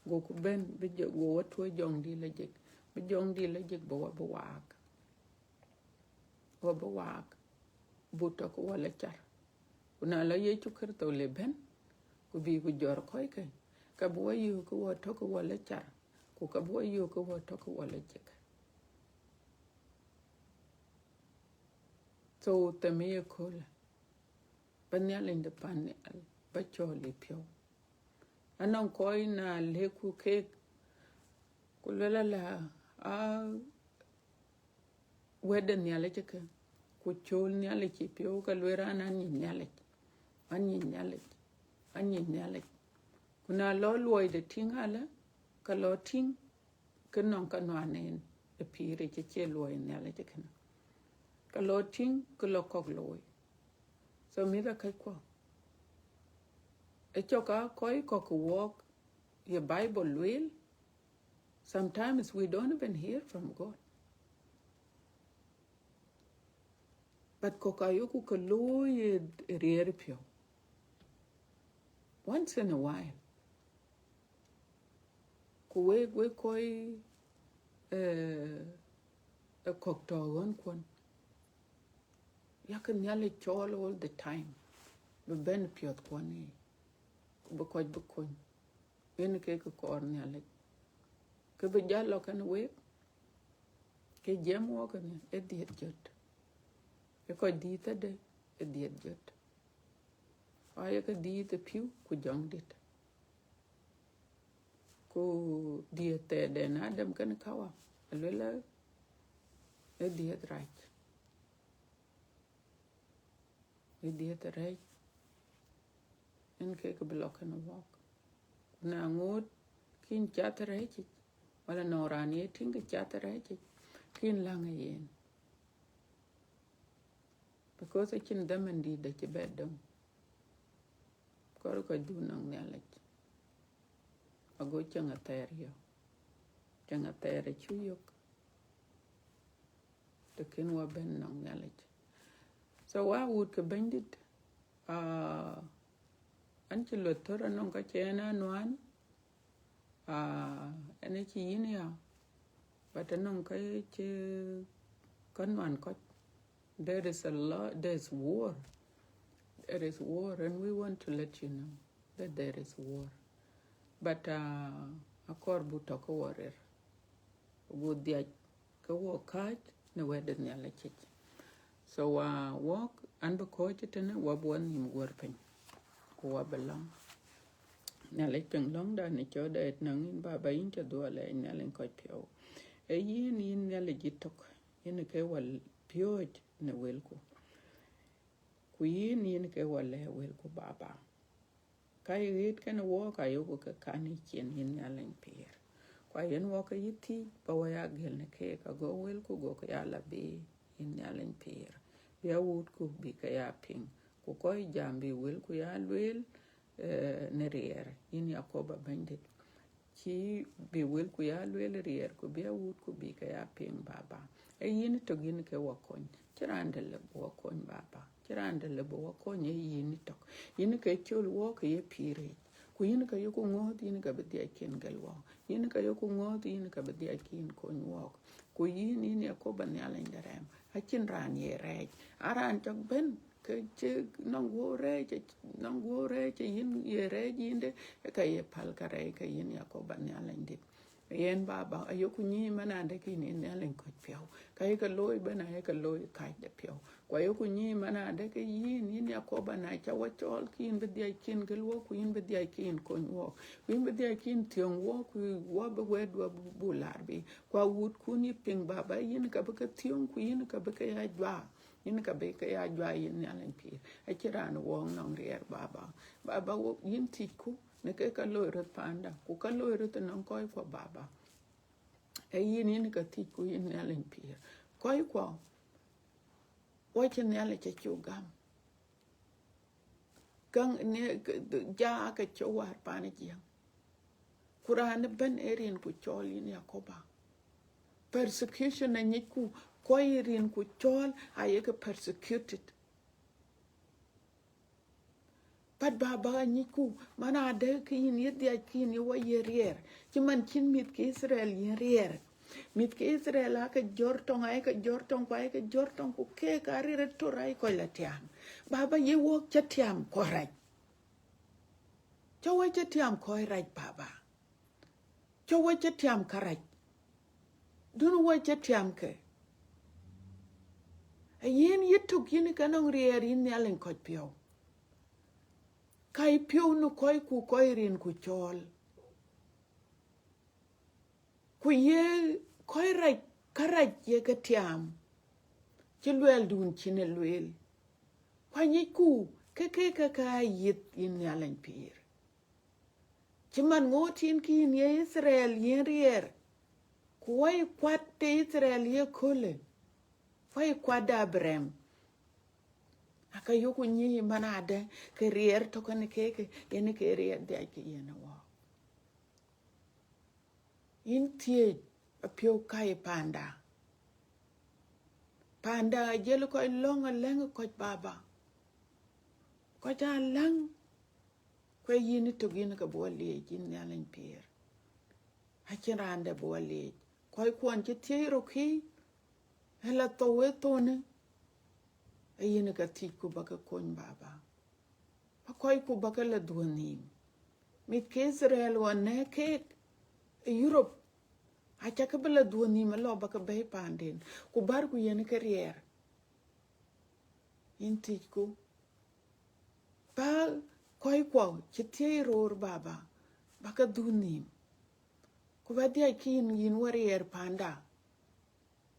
go ku ben bi go wato jong di la jek bi jong di la jek bo wak bu to ko wala char kuna la ye chukrto le ben ku bi ku jor koy ke ka bo yu ko wato ko wala char ku ka bo yu ko wato ko wala jek so tamiye kola banyal de pan ba choli pyo anon koy na le ku ke ku la a weden nyale ke ku chol nyale ki pyo ka lwera na nyale nyale kuna lo loy de tingala ka lo ting ke non ka no anen e pire ke loy nyale ke ka lo ting ko lo kok loy so mi da kai ko e choka koy ko walk your bible will sometimes we don't even hear from God but kokayuku kaloye rierpio once in a while kuwe koi a koktogon kon yakan yale chol all the time be ben piot koni be kon yen ke ko kor nyale ke be jallo kan we ke jem wo kan e diet jot e ko dita de e diet jot ay ka dita piu ku jong dit ku diete de na dem kan kawa lela e diet right en ke block na walk na ngot kin chatre chi wala no rani ting chatre chi kin langa yen because I kin dem ndi de ci bedam ko du nang nyalek ago changa terio changa tere chuyok de kin wa ben nang nyalek so wa would ke bandit anchi lo tora non ka chena nuan ene chi yin ya but non ka che kanwan ko there is war and we want to let you know that there is war but akor bu to ko warer bu dia ko wo kaj ne weden ya la chich so walk and ko chitene wa bon nim gorpen ko wa belang na le peng long da ne cho da et nang in ba in cha do le na len ko pyo e yin ne le jitok yin ke wal pyo ne wel ko ku yin ke wal le wel ko baba kai rit kan wo ka yo ko ka ni chen yin na len pier kwa yen wo ka yiti ba wa ya gel ne ke ka go wel ko go ka ya la be yin na len pier ya wut ko bi ka ya ping ko koy jambi wel ko ya wel ne rier in yakoba bandit ki bi wel ku ya wel rier ku bi wut ku bi ka ya ping baba e yin to gin ke wakon tirande le wakon baba tirande le wakon e yin to yin ke chul wo ke ye pire ku yin ka yuko ngot yin ka bi ken galwa yin ka yuko ngot yin ka bi ken kon wo ku yin yakoba ne ala ndarem hakin ran ye rej aran to ben ke nangore yin ye rej inde ka ye pal ka rej ka yin yakoba ne ala ndip yen baba ayoku nyi manande kini nelen ko pio kai ka loy bana ka loy kai de pio kwa yoku nyi manande ke yin yakoba na cha wachol kin be dia kin gelwo ku yin be dia kin konwo yin be dia kin tion wo ku wo be wedwa bularbi kwa wut kuni ping baba yin ka be ka tion ku yin ka be ka ya jwa yin ka be ka ya jwa yin nelen pi a kiran wo nong rier baba wo yin tiku ne ke ka loy rat panda ku ka loy rat non koy ko baba e yin ka tiku yin nelen pi koy ko wachen yale che chugam gang ne ja ka chowar pani jiang kuran ben erin ku cholin yakoba persecution na nyiku koirin ku chol ayeka persecuted pat baba nyiku mana de kin yedia kin yo yerier kiman kin mit ke Israel yerier mit ke Israel ka jortong ay ka jortong pa ka jortong ku ke ka rire torai ko latiam baba ye wok chatiam koraj chowa chatiam koraj baba chowa chatiam karaj dunu wa chatiam ke yin yituk yin kanong rier yin yalen ko pio kai pio no koi ku koirin ku chol ku ye koi raj karaj ye ka tiam chilwel dun chine lwel kwa nyiku ke ka yit yin yalen pir chiman ngotin kin ye Israel yin rier kuwai kwat te Israel ye kole wai kwada brem aka yoku nyi manade ke rier to kan ke yen ke rier de ke yen wa in tie apio kai panda jelo ko longa leng ko baba ko ja lang ko yin to gin ka bole jin yalen pir hakirande bole ko kwon ke tie ro ki hela to we to ne yin ka tiku baka kon baba akoy ku baka la duanim mit ke Israel wa ne ke Europe acha ka bala duanim lo baka bay pandin ku bar ku yen ka rier in tiku ba koy ko chite ror baba baka duanim ku ba dia kin yin warier panda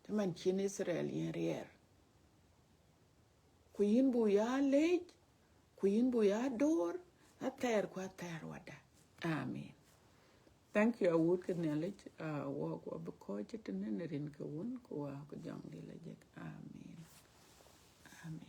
man kin Israel yin rier ku yin bu ya lej ku yin bu ya dor ater ku ater wada amen. Thank you. I would acknowledge walk wa because it and then ko won ko jang di la jek amen. Amen.